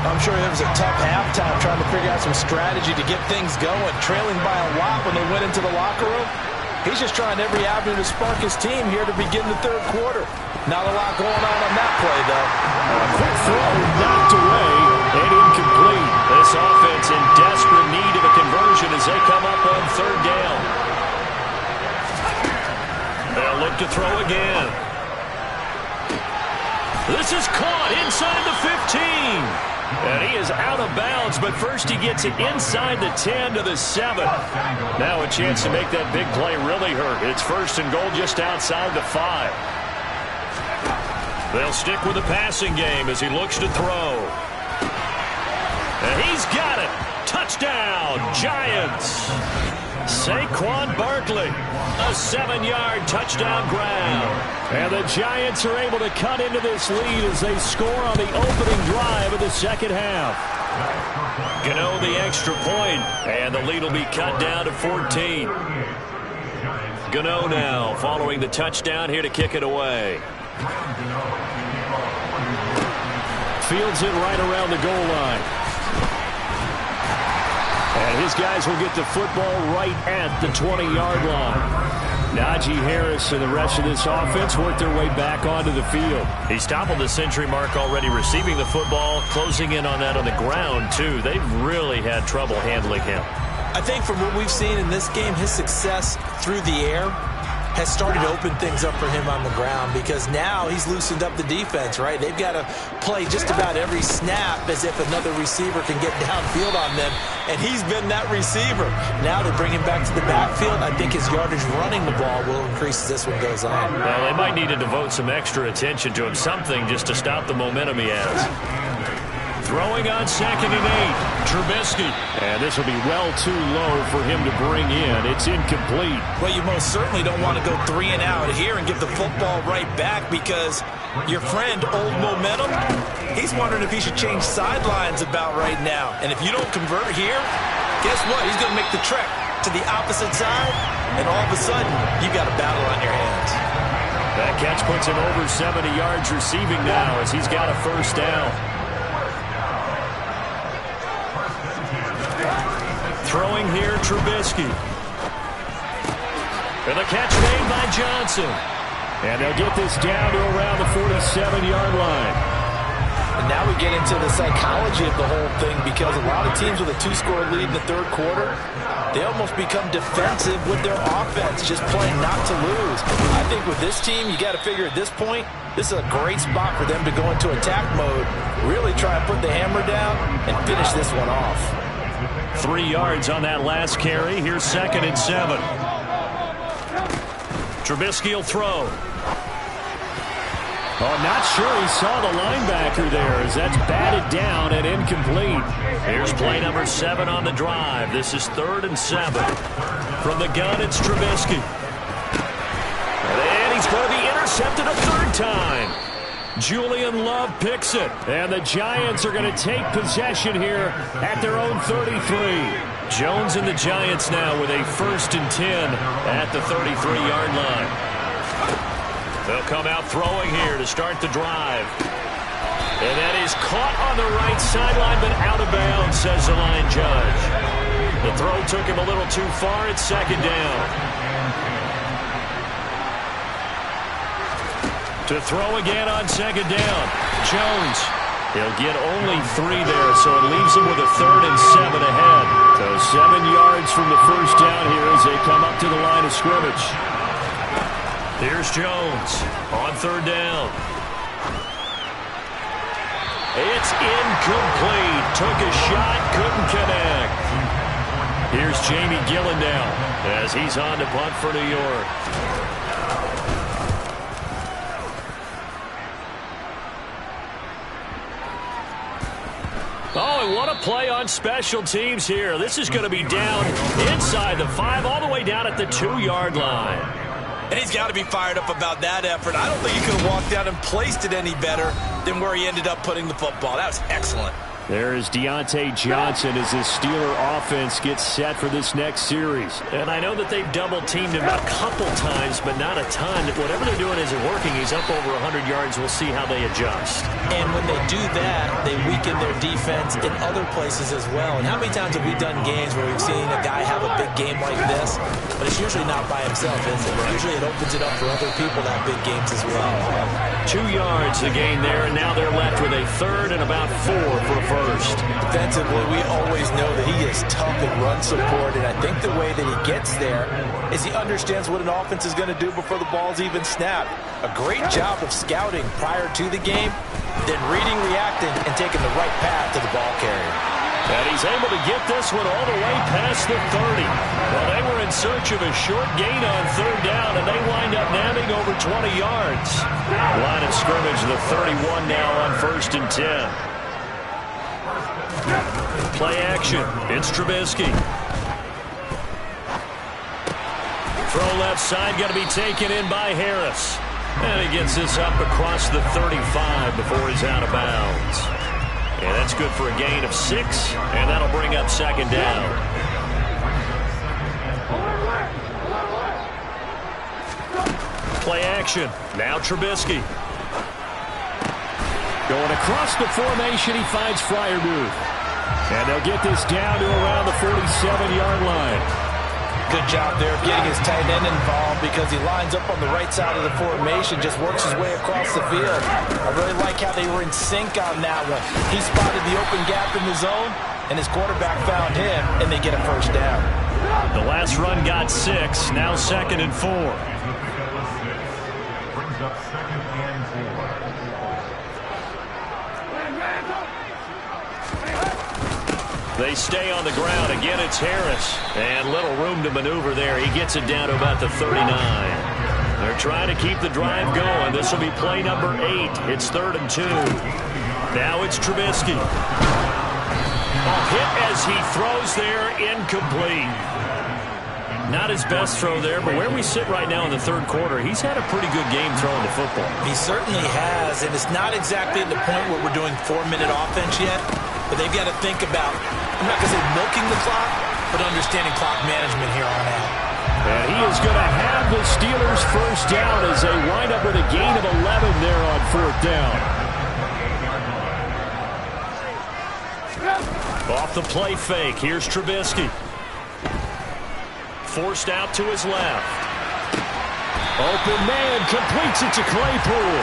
I'm sure it was a tough halftime trying to figure out some strategy to get things going. Trailing by a lot when they went into the locker room. He's just trying every avenue to spark his team here to begin the third quarter. Not a lot going on that play, though. A quick throw knocked away and incomplete. This offense in desperate need of a conversion as they come up on third down. They'll look to throw again. This is caught inside the 15. And he is out of bounds, but first he gets it inside the 10 to the 7. Now a chance to make that big play really hurt. It's 1st and goal just outside the 5. They'll stick with the passing game as he looks to throw. And he's got it. Touchdown, Giants. Saquon Barkley, a 7-yard touchdown grab. And the Giants are able to cut into this lead as they score on the opening drive of the second half. Gano the extra point, and the lead will be cut down to 14. Gano now following the touchdown here to kick it away. Fields it right around the goal line. And his guys will get the football right at the 20-yard line. Najee Harris and the rest of this offense work their way back onto the field. He's toppled the century mark already receiving the football, closing in on that on the ground, too. They've really had trouble handling him. I think from what we've seen in this game, his success through the air has started to open things up for him on the ground, because now he's loosened up the defense, right? They've got to play just about every snap as if another receiver can get downfield on them, and he's been that receiver. Now they bring him back to the backfield. I think his yardage running the ball will increase as this one goes on. Well, they might need to devote some extra attention to him, something just to stop the momentum he has. Throwing on 2nd and 8, Trubisky. And this will be well too low for him to bring in. It's incomplete. Well, you most certainly don't want to go 3 and out here and give the football right back, because your friend, Old Momentum, he's wondering if he should change sidelines about right now. And if you don't convert here, guess what? He's going to make the trek to the opposite side, and all of a sudden, you got a battle on your hands. That catch puts him over 70 yards receiving now as he's got a first down. Throwing here, Trubisky. And the catch made by Johnson. And they'll get this down to around the 47-yard line. And now we get into the psychology of the whole thing, because a lot of teams with a 2-score lead in the third quarter, they almost become defensive with their offense, just playing not to lose. I think with this team, you got to figure at this point, this is a great spot for them to go into attack mode, really try and put the hammer down and finish this one off. 3 yards on that last carry. Here's 2nd and 7. Trubisky will throw. Oh, not sure he saw the linebacker there, as that's batted down and incomplete. Here's play number 7 on the drive. This is 3rd and 7. From the gun, it's Trubisky. And he's going to be intercepted a 3rd time. Julian Love picks it. And the Giants are going to take possession here at their own 33. Jones and the Giants now with a 1st and 10 at the 33-yard line. They'll come out throwing here to start the drive. And that is caught on the right sideline, but out of bounds, says the line judge. The throw took him a little too far. It's 2nd down. To throw again on 2nd down. Jones. He'll get only 3 there, so it leaves him with a 3rd and 7 ahead. So 7 yards from the first down here as they come up to the line of scrimmage. Here's Jones on 3rd down. It's incomplete. Took a shot, couldn't connect. Here's Jamie Gillendow as he's on to punt for New York. Oh, and what a play on special teams here. This is going to be down inside the 5, all the way down at the 2-yard line. And he's got to be fired up about that effort. I don't think he could have walked out and placed it any better than where he ended up putting the football. That was excellent. There is Deontay Johnson as the Steeler offense gets set for this next series. And I know that they've double-teamed him a couple times, but not a ton. Whatever they're doing isn't working. He's up over 100 yards. We'll see how they adjust. And when they do that, they weaken their defense in other places as well. And how many times have we done games where we've seen a guy have a big game like this, but it's usually not by himself, is it? Usually it opens it up for other people to have big games as well. 2 yards the gain there, and now they're left with a 3rd and about 4 for a first. Defensively, we always know that he is tough in run support, and I think the way that he gets there is he understands what an offense is going to do before the ball's even snapped. A great job of scouting prior to the game, then reading, reacting, and taking the right path to the ball carrier. And he's able to get this one all the way past the 30. Well, they were in search of a short gain on 3rd down, and they wind up nabbing over 20 yards. Line of scrimmage, the 31 now on 1st and 10. Play action. It's Trubisky. Throw left side, got to be taken in by Harris. And he gets this up across the 35 before he's out of bounds. And that's good for a gain of 6, and that'll bring up 2nd down. Play action. Now Trubisky. Going across the formation, he finds Freiermuth. And they'll get this down to around the 47-yard line. Good job there of getting his tight end involved, because he lines up on the right side of the formation, just works his way across the field. I really like how they were in sync on that one. He spotted the open gap in the zone, and his quarterback found him, and they get a 1st down. The last run got 6, now 2nd and 4. Brings up 2nd and 4. They stay on the ground. Again, it's Harris. And little room to maneuver there. He gets it down to about the 39. They're trying to keep the drive going. This will be play number 8. It's 3rd and 2. Now it's Trubisky. A hit as he throws there, incomplete. Not his best throw there, but where we sit right now in the 3rd quarter, he's had a pretty good game throwing the football. He certainly has, and it's not exactly at the point where we're doing 4-minute offense yet, but they've got to think about, I'm not going to say milking the clock, but understanding clock management here on out. And he is going to have the Steelers' 1st down as they wind up with a gain of 11 there on 4th down. Off the play fake, here's Trubisky. Forced out to his left. Open man, completes it to Claypool.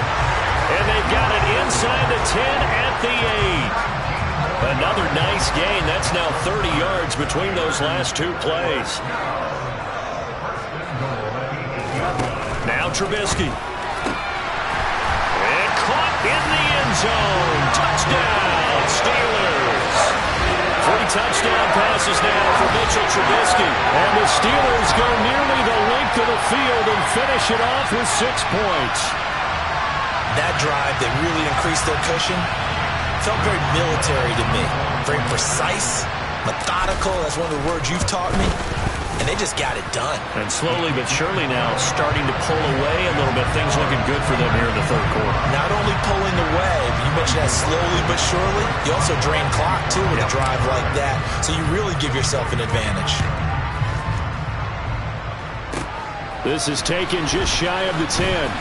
And they've got it inside the 10 at the 8. Another nice gain. That's now 30 yards between those last two plays. Now Trubisky. And caught in the end zone. Touchdown, Steelers. 3 touchdown passes now for Mitchell Trubisky. And the Steelers go nearly the length of the field and finish it off with 6 points. That drive, they really increased their cushion. Felt very military to me. Very precise, methodical. That's one of the words you've taught me. And they just got it done. And slowly but surely now starting to pull away a little bit. Things looking good for them here in the third quarter. Not only pulling away, but you mentioned that slowly but surely. You also drain clock, too, with a drive like that. So you really give yourself an advantage. This is taken just shy of the 10.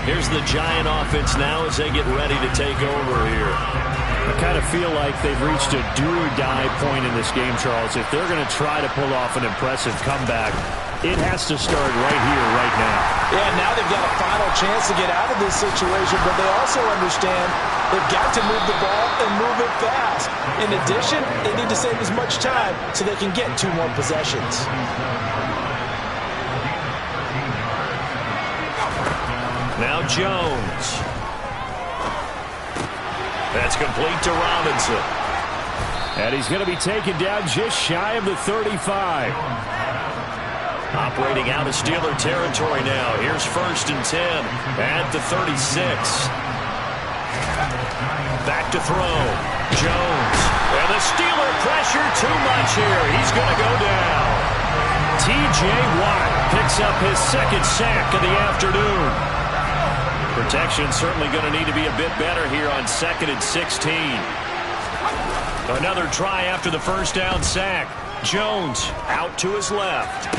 Here's the Giant offense now as they get ready to take over here. I kind of feel like they've reached a do-or-die point in this game, Charles. If they're going to try to pull off an impressive comeback, it has to start right here, right now. Yeah, now they've got a final chance to get out of this situation, but they also understand they've got to move the ball and move it fast. In addition, they need to save as much time so they can get 2 more possessions. Now Jones. That's complete to Robinson. And he's going to be taken down just shy of the 35. Operating out of Steeler territory now. Here's 1st and 10 at the 36. Back to throw. Jones. And the Steeler pressure too much here. He's going to go down. T.J. Watt picks up his 2nd sack of the afternoon. Protection certainly going to need to be a bit better here on 2nd and 16. Another try after the 1st down sack. Jones out to his left.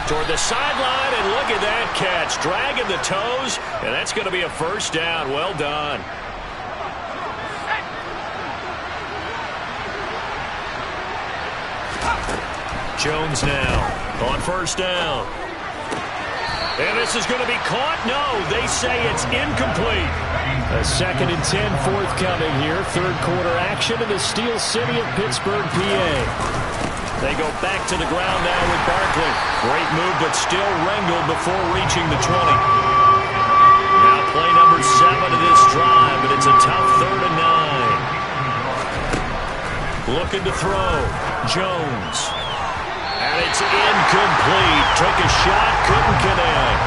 Toward the sideline, and look at that catch. Dragging the toes, and that's going to be a 1st down. Well done. Jones now on 1st down. And this is going to be caught. No, they say it's incomplete. A 2nd and 10 forthcoming here. Third quarter action in the Steel City of Pittsburgh, PA. They go back to the ground now with Barkley. Great move, but still wrangled before reaching the 20. Now play number 7 of this drive, but it's a tough 3rd and 9. Looking to throw. Jones. And it's incomplete. Took a shot, couldn't connect.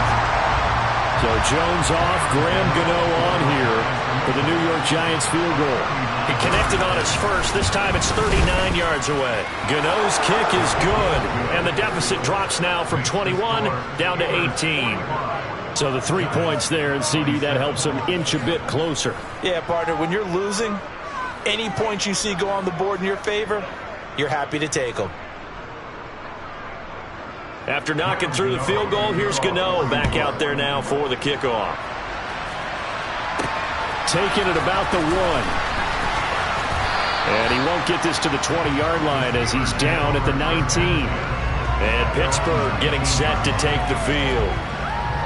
So Jones off, Graham Gano on here for the New York Giants field goal. He connected on his first. This time it's 39 yards away. Gano's kick is good. And the deficit drops now from 21 down to 18. So the 3 points there, and CD, that helps him inch a bit closer. Yeah, partner, when you're losing, any points you see go on the board in your favor, you're happy to take them. After knocking through the field goal, here's Gano back out there now for the kickoff. Taking it about the 1. And he won't get this to the 20-yard line as he's down at the 19. And Pittsburgh getting set to take the field.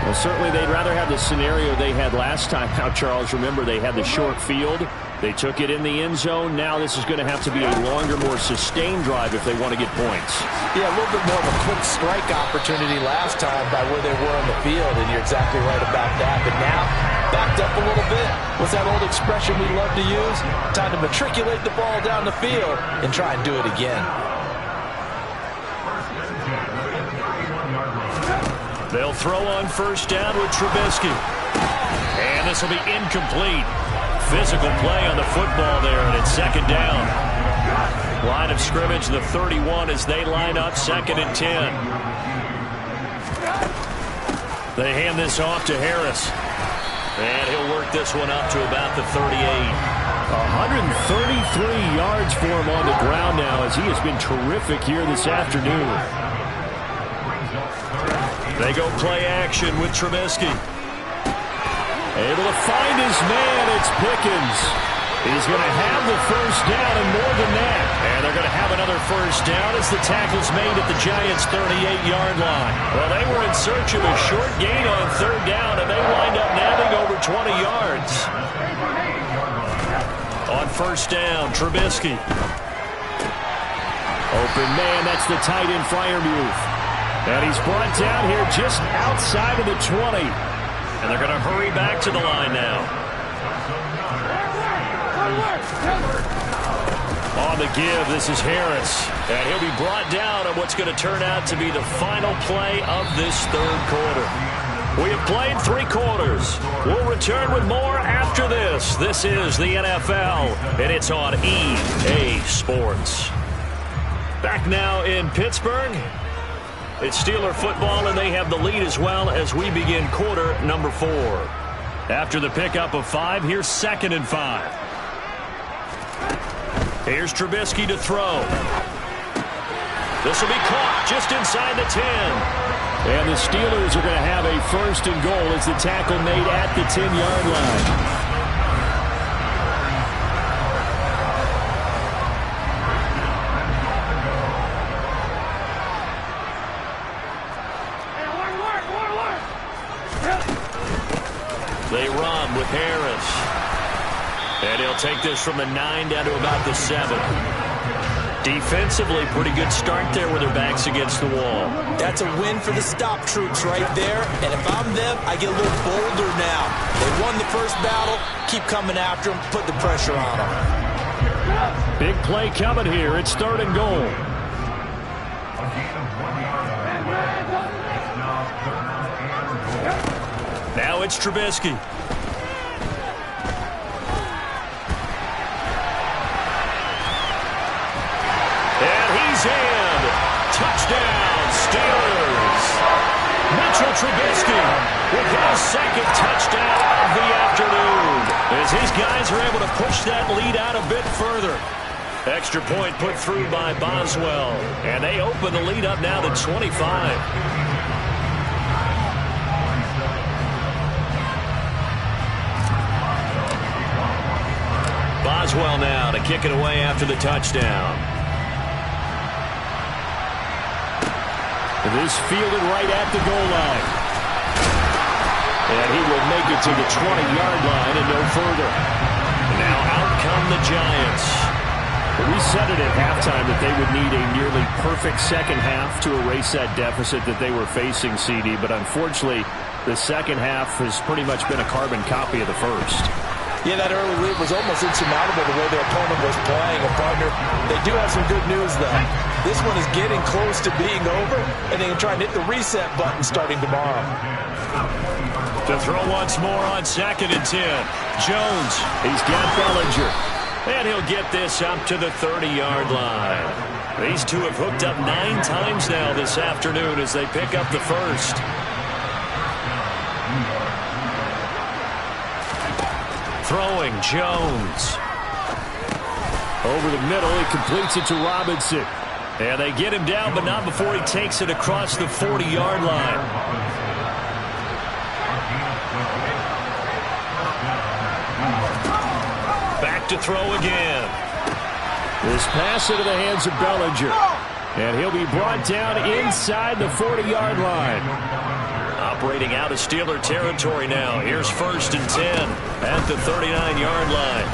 Well, certainly they'd rather have the scenario they had last time out, Charles. Remember, they had the short field. They took it in the end zone. Now this is going to have to be a longer, more sustained drive if they want to get points. Yeah, a little bit more of a quick strike opportunity last time by where they were on the field, and you're exactly right about that. But now, backed up a little bit. What's that old expression we love to use? Time to matriculate the ball down the field and try and do it again. They'll throw on 1st down with Trubisky. And this will be incomplete. Physical play on the football there, and it's 2nd down. Line of scrimmage, the 31 as they line up 2nd and 10. They hand this off to Harris. And he'll work this one up to about the 38. 133 yards for him on the ground now as he has been terrific here this afternoon. They go play action with Trubisky. Able to find his man. It's Pickens. He's going to have the first down and more than that. And they're going to have another first down as the tackle's made at the Giants' 38-yard line. Well, they were in search of a short gain on third down, and they wind up nabbing over 20 yards. On first down, Trubisky. Open man, that's the tight end, Freiermuth. And he's brought down here just outside of the 20. And they're going to hurry back to the line now. On the give, this is Harris. And he'll be brought down on what's going to turn out to be the final play of this third quarter. We have played 3 quarters. We'll return with more after this. This is the NFL, and it's on EA Sports. Back now in Pittsburgh. It's Steeler football, and they have the lead as well as we begin quarter number 4. After the pickup of 5, here's 2nd and 5. Here's Trubisky to throw. This will be caught just inside the 10. And the Steelers are going to have a first and goal as the tackle made at the 10-yard line. They run with Harris. And he'll take this from the 9 down to about the 7. Defensively, pretty good start there with their backs against the wall. That's a win for the stop troops right there. And if I'm them, I get a little bolder now. They won the first battle. Keep coming after them. Put the pressure on them. Big play coming here. It's 3rd and goal. Now it's Trubisky. And he's in. Touchdown, Steelers. Mitchell Trubisky with his 2nd touchdown of the afternoon. As his guys are able to push that lead out a bit further. Extra point put through by Boswell. And they open the lead up now to 25. Boswell now to kick it away after the touchdown. This fielded right at the goal line. And he will make it to the 20-yard line and no further. Now out come the Giants. We said it at halftime that they would need a nearly perfect second half to erase that deficit that they were facing, CD. But unfortunately, the second half has pretty much been a carbon copy of the first. Yeah, that early lead was almost insurmountable the way their opponent was playing. And, partner, they do have some good news, though. This one is getting close to being over, and they can try and hit the reset button starting tomorrow. To throw once more on 2nd and 10. Jones, he's got Bellinger. And he'll get this up to the 30-yard line. These two have hooked up 9 times now this afternoon as they pick up the first. Throwing, Jones. Over the middle, he completes it to Robinson. And they get him down, but not before he takes it across the 40-yard line. Back to throw again. This pass into the hands of Bellinger. And he'll be brought down inside the 40-yard line. Operating out of Steeler territory now. Here's 1st and 10 at the 39-yard line.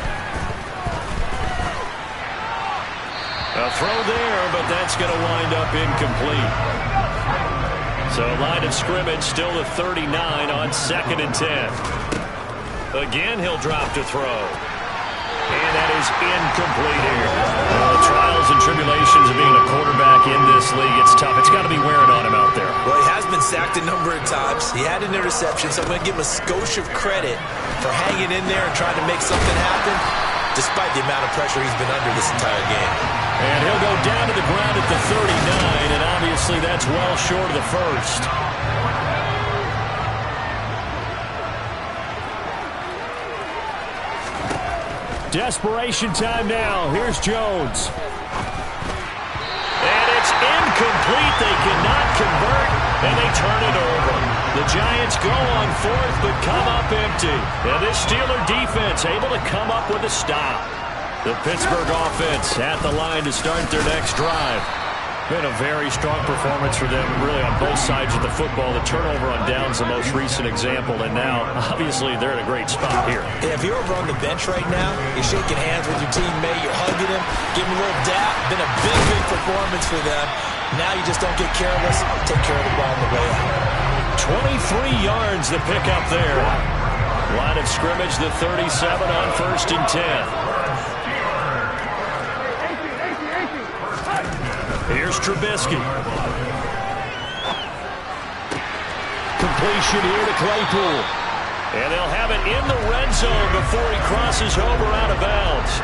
A throw there, but that's going to wind up incomplete. So line of scrimmage still the 39 on 2nd and 10. Again, he'll drop to throw. And that is incomplete here. Well, the trials and tribulations of being a quarterback in this league, it's tough. It's got to be wearing on him out there. Well, he has been sacked a number of times. He had an interception, so I'm going to give him a skosh of credit for hanging in there and trying to make something happen, despite the amount of pressure he's been under this entire game. And he'll go down to the ground at the 39, and obviously that's well short of the first. Desperation time now. Here's Jones. And it's incomplete. They cannot convert, and they turn it over. The Giants go on fourth, but come up empty. And this Steeler defense able to come up with a stop. The Pittsburgh offense at the line to start their next drive. Been a very strong performance for them, really, on both sides of the football. The turnover on downs, the most recent example, and now, obviously, they're in a great spot here. Yeah, if you're over on the bench right now, you're shaking hands with your teammate, you're hugging him, giving him a little dap. Been a big, big performance for them. Now you just don't get careless. Take care of the ball on the way out. 23 yards to pick up there. Line of scrimmage, the 37 on 1st and 10. Here's Trubisky. Completion here to Claypool. And they'll have it in the red zone before he crosses over out of bounds.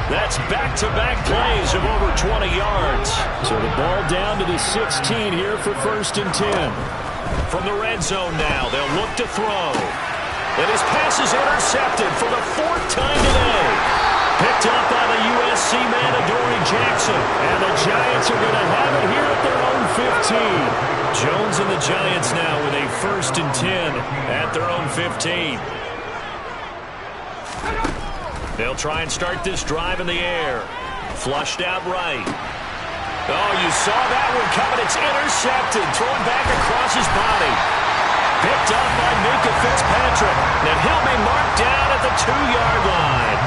That's back-to-back plays of over 20 yards. So the ball down to the 16 here for 1st and 10. From the red zone now, they'll look to throw. And his pass is intercepted for the 4th time today. Picked up by the USC man, Adoree Jackson. And the Giants are going to have it here at their own 15. Jones and the Giants now with a 1st and 10 at their own 15. They'll try and start this drive in the air. Flushed out right. Oh, you saw that one coming. It's intercepted. Thrown back across his body. Picked up by Minkah Fitzpatrick. And he'll be marked down at the 2-yard line.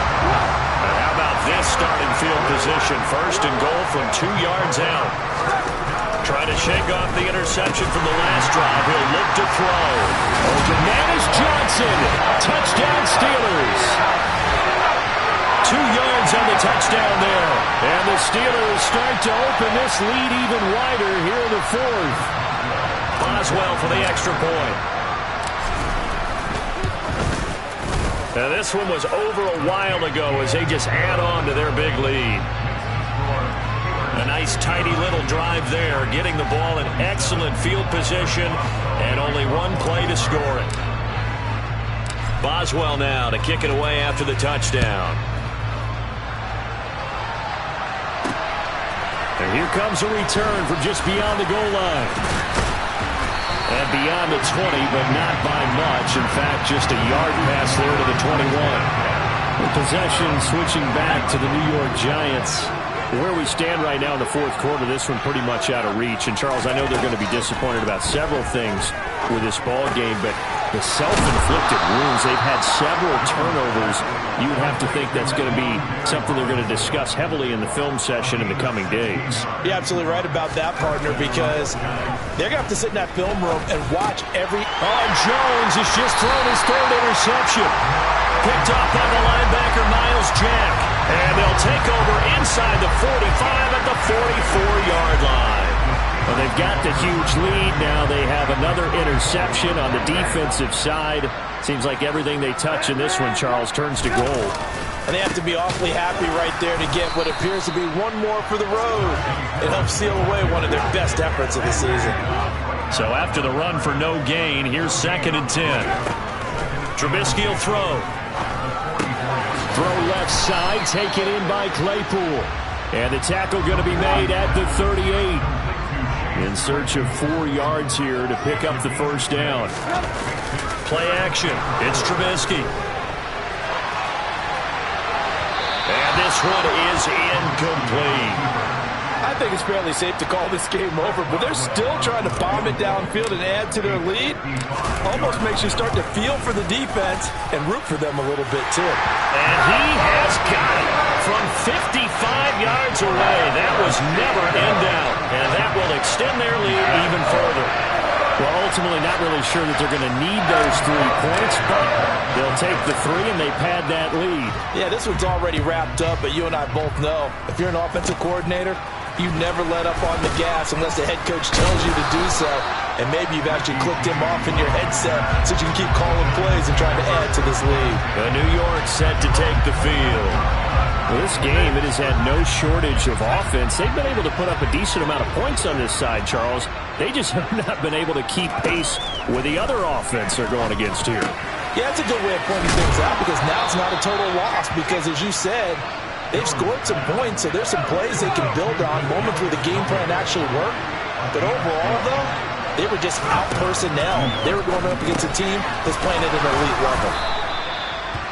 And how about this starting field position? 1st and goal from 2 yards out. Trying to shake off the interception from the last drive. He'll look to throw. Oh, Demarcus Johnson. Touchdown Steelers. 2 yards on the touchdown there. And the Steelers start to open this lead even wider here in the 4th. Boswell for the extra point. Now this one was over a while ago as they just add on to their big lead. A nice tidy little drive there, getting the ball in excellent field position and only one play to score it. Boswell now to kick it away after the touchdown. And here comes a return from just beyond the goal line. And beyond the 20, but not by much. In fact, just a yard pass there to the 21. The possession switching back to the New York Giants. Where we stand right now in the 4th quarter, this one pretty much out of reach. And, Charles, I know they're going to be disappointed about several things with this ball game, but the self-inflicted wounds, they've had several turnovers. You would have to think that's going to be something they're going to discuss heavily in the film session in the coming days. You're absolutely right about that, partner, because they're going to have to sit in that film room and watch every... Oh, Jones has just thrown his 3rd interception. Picked up by the linebacker, Miles Jack. And they'll take over inside the 45 at the 44-yard line. Well, they've got the huge lead. Now they have another interception on the defensive side. Seems like everything they touch in this one, Charles, turns to gold. And they have to be awfully happy right there to get what appears to be one more for the road. It helps seal away one of their best efforts of the season. So after the run for no gain, here's 2nd and 10. Trubisky will throw. Throw left side, taken in by Claypool. And the tackle going to be made at the 38. In search of 4 yards here to pick up the 1st down. Play action. It's Trubisky. And this one is incomplete. I think it's fairly safe to call this game over, but they're still trying to bomb it downfield and add to their lead. Almost makes you start to feel for the defense and root for them a little bit, too. And he has got it from 55 yards away. That was never in doubt, and that will extend their lead even further. Well, ultimately not really sure that they're going to need those 3 points, but they'll take the 3 and they pad that lead. Yeah, this one's already wrapped up, but you and I both know if you're an offensive coordinator, you never let up on the gas unless the head coach tells you to do so. And maybe you've actually clicked him off in your headset so you can keep calling plays and trying to add to this lead. New York set to take the field. Well, this game, it has had no shortage of offense. They've been able to put up a decent amount of points on this side, Charles. They just have not been able to keep pace with the other offense they're going against here. Yeah, that's a good way of pointing things out because now it's not a total loss because, as you said, they've scored some points, so there's some plays they can build on, moments where the game plan actually worked. But overall, though, They were just out-personnel. They were going up against a team that's playing at an elite level.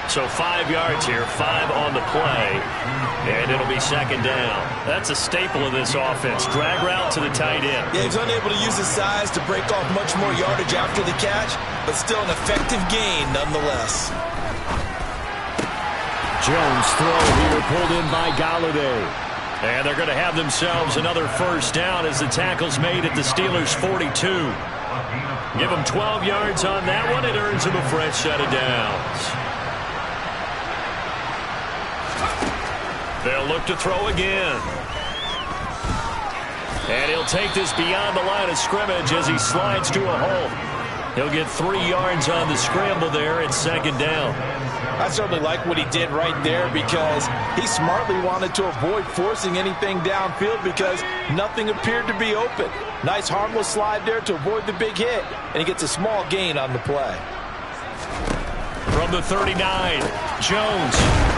So 5 yards here, 5 on the play, and it'll be second down. That's a staple of this offense. Drag route to the tight end. Yeah, he's unable to use his size to break off much more yardage after the catch, but still an effective gain nonetheless. Jones throw here pulled in by Galladay. And they're going to have themselves another first down as the tackle's made at the Steelers' 42. Give them 12 yards on that one. It earns them a fresh set of downs. They'll look to throw again. And he'll take this beyond the line of scrimmage as he slides to a hole. He'll get 3 yards on the scramble there. It's second down. I certainly like what he did right there because he smartly wanted to avoid forcing anything downfield because nothing appeared to be open. Nice harmless slide there to avoid the big hit, and he gets a small gain on the play. From the 39, Jones.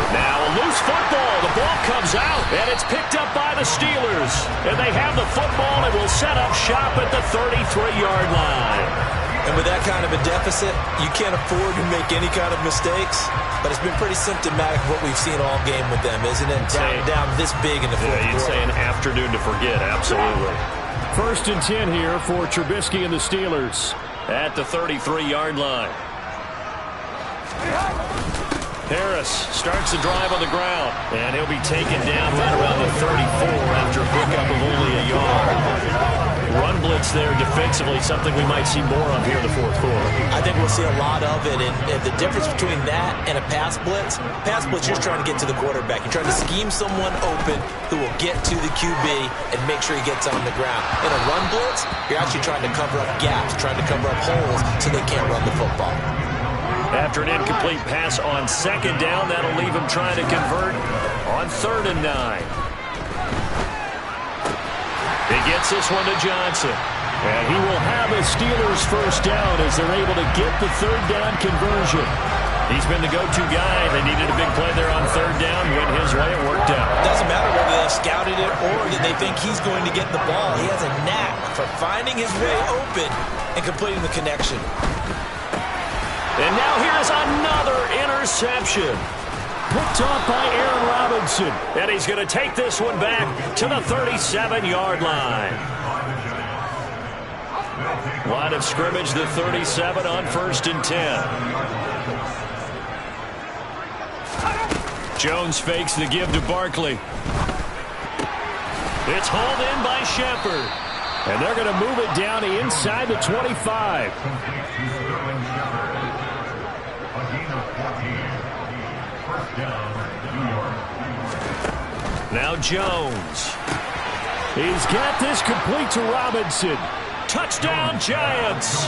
Now a loose football. The ball comes out, and it's picked up by the Steelers. And they have the football and will set up shop at the 33-yard line. And with that kind of a deficit, you can't afford to make any kind of mistakes. But it's been pretty symptomatic of what we've seen all game with them, isn't it? Down this big in the fourth quarter. You'd say an afternoon to forget, absolutely. 1st and 10 here for Trubisky and the Steelers. At the 33-yard line. Harris starts the drive on the ground, and he'll be taken down right around the 34 after a pickup of only a yard. Run blitz there defensively, something we might see more of here in the fourth quarter. I think we'll see a lot of it, and the difference between that and a pass blitz, you're just trying to get to the quarterback. You're trying to scheme someone open who will get to the QB and make sure he gets on the ground. In a run blitz, you're actually trying to cover up gaps, trying to cover up holes so they can't run the football. After an incomplete pass on second down, that'll leave him trying to convert on 3rd and 9. He gets this one to Johnson. And he will have a Steelers first down as they're able to get the 3rd down conversion. He's been the go-to guy. They needed a big play there on 3rd down. Went his way. It worked out. Doesn't matter whether they scouted it or that they think he's going to get the ball. He has a knack for finding his way open and completing the connection. And now here's another interception. Picked off by Aaron Robinson. And he's going to take this one back to the 37-yard line. Line of scrimmage, the 37 on 1st and 10. Jones fakes the give to Barkley. It's hauled in by Shepard. And they're going to move it down to inside the 25. Now Jones. He's got this complete to Robinson. Touchdown, Giants.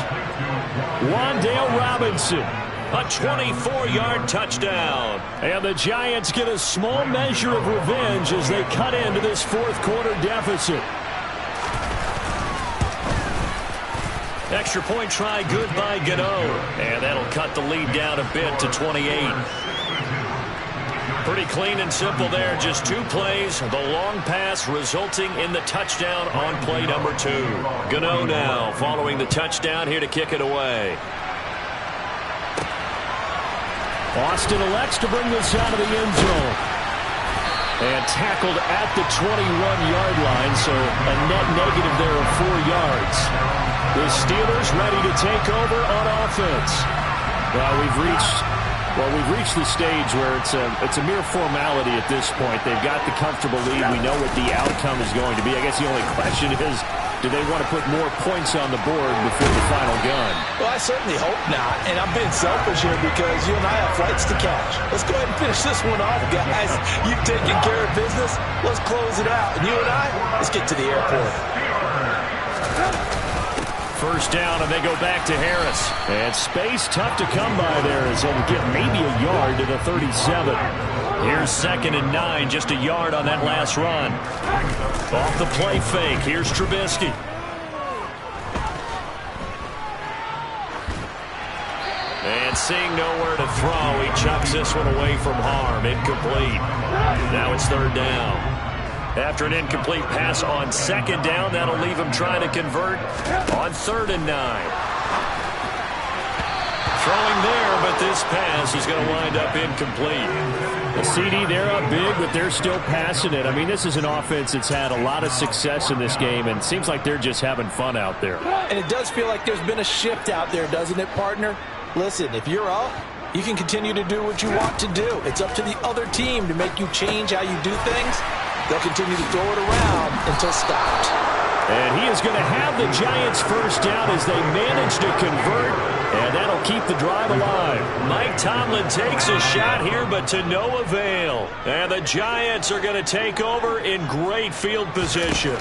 Wan'Dale Robinson. A 24-yard touchdown. And the Giants get a small measure of revenge as they cut into this fourth quarter deficit. Extra point try good by Gano. And that'll cut the lead down a bit to 28. Pretty clean and simple there. Just 2 plays. The long pass resulting in the touchdown on play number 2. Gano now following the touchdown here to kick it away. Austin elects to bring this out of the end zone. And tackled at the 21-yard line, so a net negative there of 4 yards. The Steelers ready to take over on offense. Well, we've reached the stage where it's a mere formality at this point. They've got the comfortable lead. We know what the outcome is going to be. I guess the only question is, do they want to put more points on the board before the final gun? Well, I certainly hope not. And I'm being selfish here because you and I have flights to catch. Let's go ahead and finish this one off, guys. You've taken care of business. Let's close it out. And you and I, let's get to the airport. First down, and they go back to Harris. And space tough to come by there as they'll get maybe a yard to the 37. Here's 2nd and 9, just a yard on that last run. Off the play fake, here's Trubisky. And seeing nowhere to throw, he chucks this one away from harm. Incomplete. Now it's 3rd down. After an incomplete pass on 2nd down, that'll leave him trying to convert on 3rd and 9. Throwing there, but this pass is going to wind up incomplete. The CD, they're up big, but they're still passing it. I mean, this is an offense that's had a lot of success in this game, and it seems like they're just having fun out there. And it does feel like there's been a shift out there, doesn't it, partner? Listen, if you're up, you can continue to do what you want to do. It's up to the other team to make you change how you do things. They'll continue to throw it around until stopped. And he is going to have the Giants first down as they manage to convert, and that'll keep the drive alive. Mike Tomlin takes a shot here, but to no avail. And the Giants are going to take over in great field position.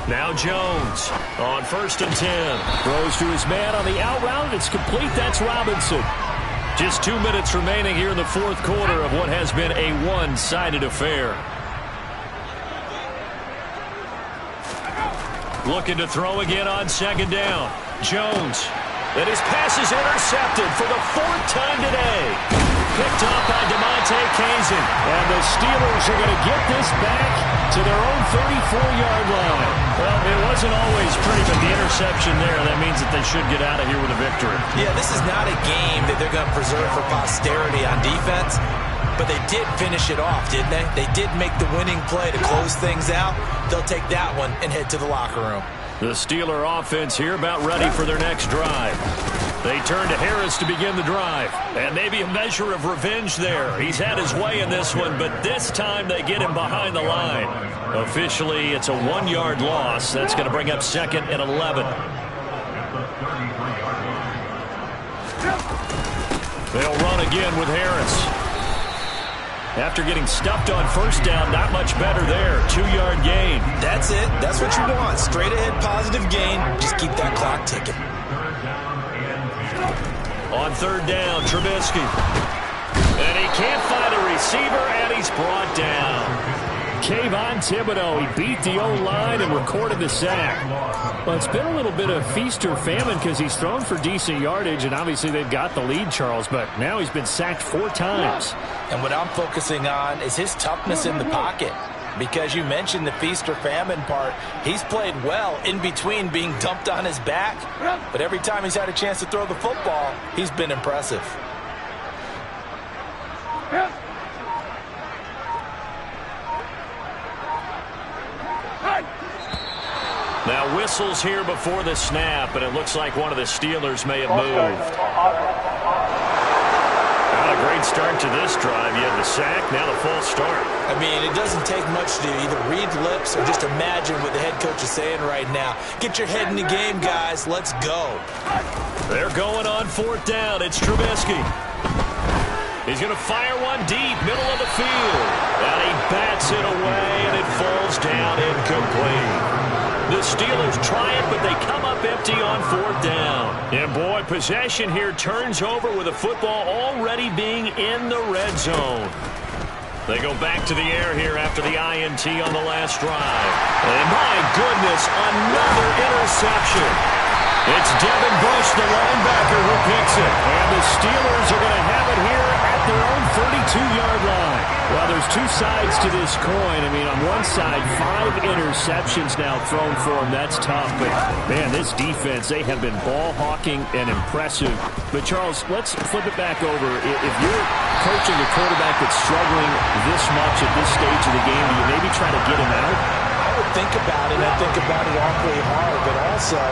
Now Jones on 1st and 10. Throws to his man on the out route. It's complete. That's Robinson. Just 2 minutes remaining here in the 4th quarter of what has been a one-sided affair. Looking to throw again on 2nd down. Jones. And his pass is intercepted for the 4th time today. Picked off by DeMonte Kazin. And the Steelers are going to get this back to their own 34-yard line. Well, it wasn't always pretty, but the interception there, that means that they should get out of here with a victory. Yeah, this is not a game that they're going to preserve for posterity on defense. But they did finish it off, didn't they? They did make the winning play to close things out. They'll take that one and head to the locker room. The Steeler offense here about ready for their next drive. They turn to Harris to begin the drive. And maybe a measure of revenge there. He's had his way in this one, but this time they get him behind the line. Officially, it's a 1-yard loss. That's going to bring up 2nd and 11. They'll run again with Harris. After getting stuffed on 1st down, not much better there. 2-yard gain. That's it. That's what you want. Straight ahead positive gain. Just keep that clock ticking. On 3rd down, Trubisky. And he can't find a receiver, and he's brought down. Kayvon Thibodeau, he beat the O-line and recorded the sack. Well, it's been a little bit of feast or famine because he's thrown for decent yardage, and obviously they've got the lead, Charles, but now he's been sacked 4 times. And what I'm focusing on is his toughness in the pocket. Because you mentioned the feast or famine part, he's played well in between being dumped on his back. But every time he's had a chance to throw the football, he's been impressive. Now whistles here before the snap, and it looks like one of the Steelers may have moved. Not a great start to this drive. You had the sack, now the false start. I mean, it doesn't take much to either read lips or just imagine what the head coach is saying right now. Get your head in the game, guys. Let's go. They're going on 4th down. It's Trubisky. He's going to fire one deep, middle of the field. And he bats it away, and it falls down incomplete. The Steelers try it, but they come up empty on 4th down. And boy, possession here turns over with the football already being in the red zone. They go back to the air here after the INT on the last drive. And my goodness, another interception. It's Devin Bush, the linebacker, who picks it. And the Steelers are going to have it here at their own 32-yard line. Well, there's 2 sides to this coin. I mean, on one side, 5 interceptions now thrown for them. That's tough. But, man, this defense, they have been ball-hawking and impressive. But, Charles, let's flip it back over. If you're coaching a quarterback that's struggling this much at this stage of the game, do you maybe try to get him out? I would think about it. I think about it awfully hard. But also,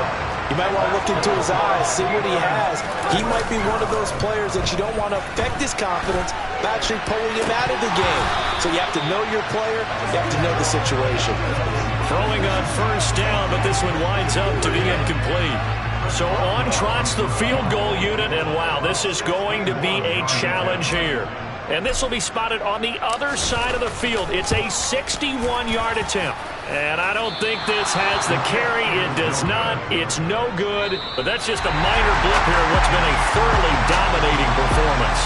you might want to look into his eyes, see what he has. He might be one of those players that you don't want to affect his confidence by actually pulling him out of the game. So you have to know your player. You have to know the situation. Throwing on 1st down, but this one winds up to be incomplete. So on trots the field goal unit, and wow, this is going to be a challenge here. And this will be spotted on the other side of the field. It's a 61-yard attempt. And I don't think this has the carry. It does not. It's no good. But that's just a minor blip here in what's been a thoroughly dominating performance.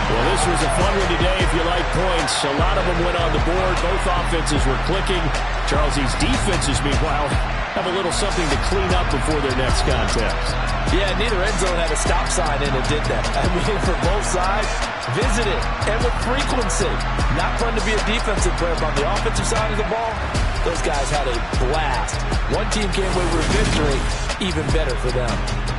Well, this was a fun one today if you like points. A lot of them went on the board. Both offenses were clicking. Charles, these defenses, meanwhile, have a little something to clean up before their next contest. Yeah, neither end zone had a stop sign in it, did that? I mean, for both sides, visit it, and with frequency. Not fun to be a defensive player, but on the offensive side of the ball, those guys had a blast. One team came away with victory, even better for them.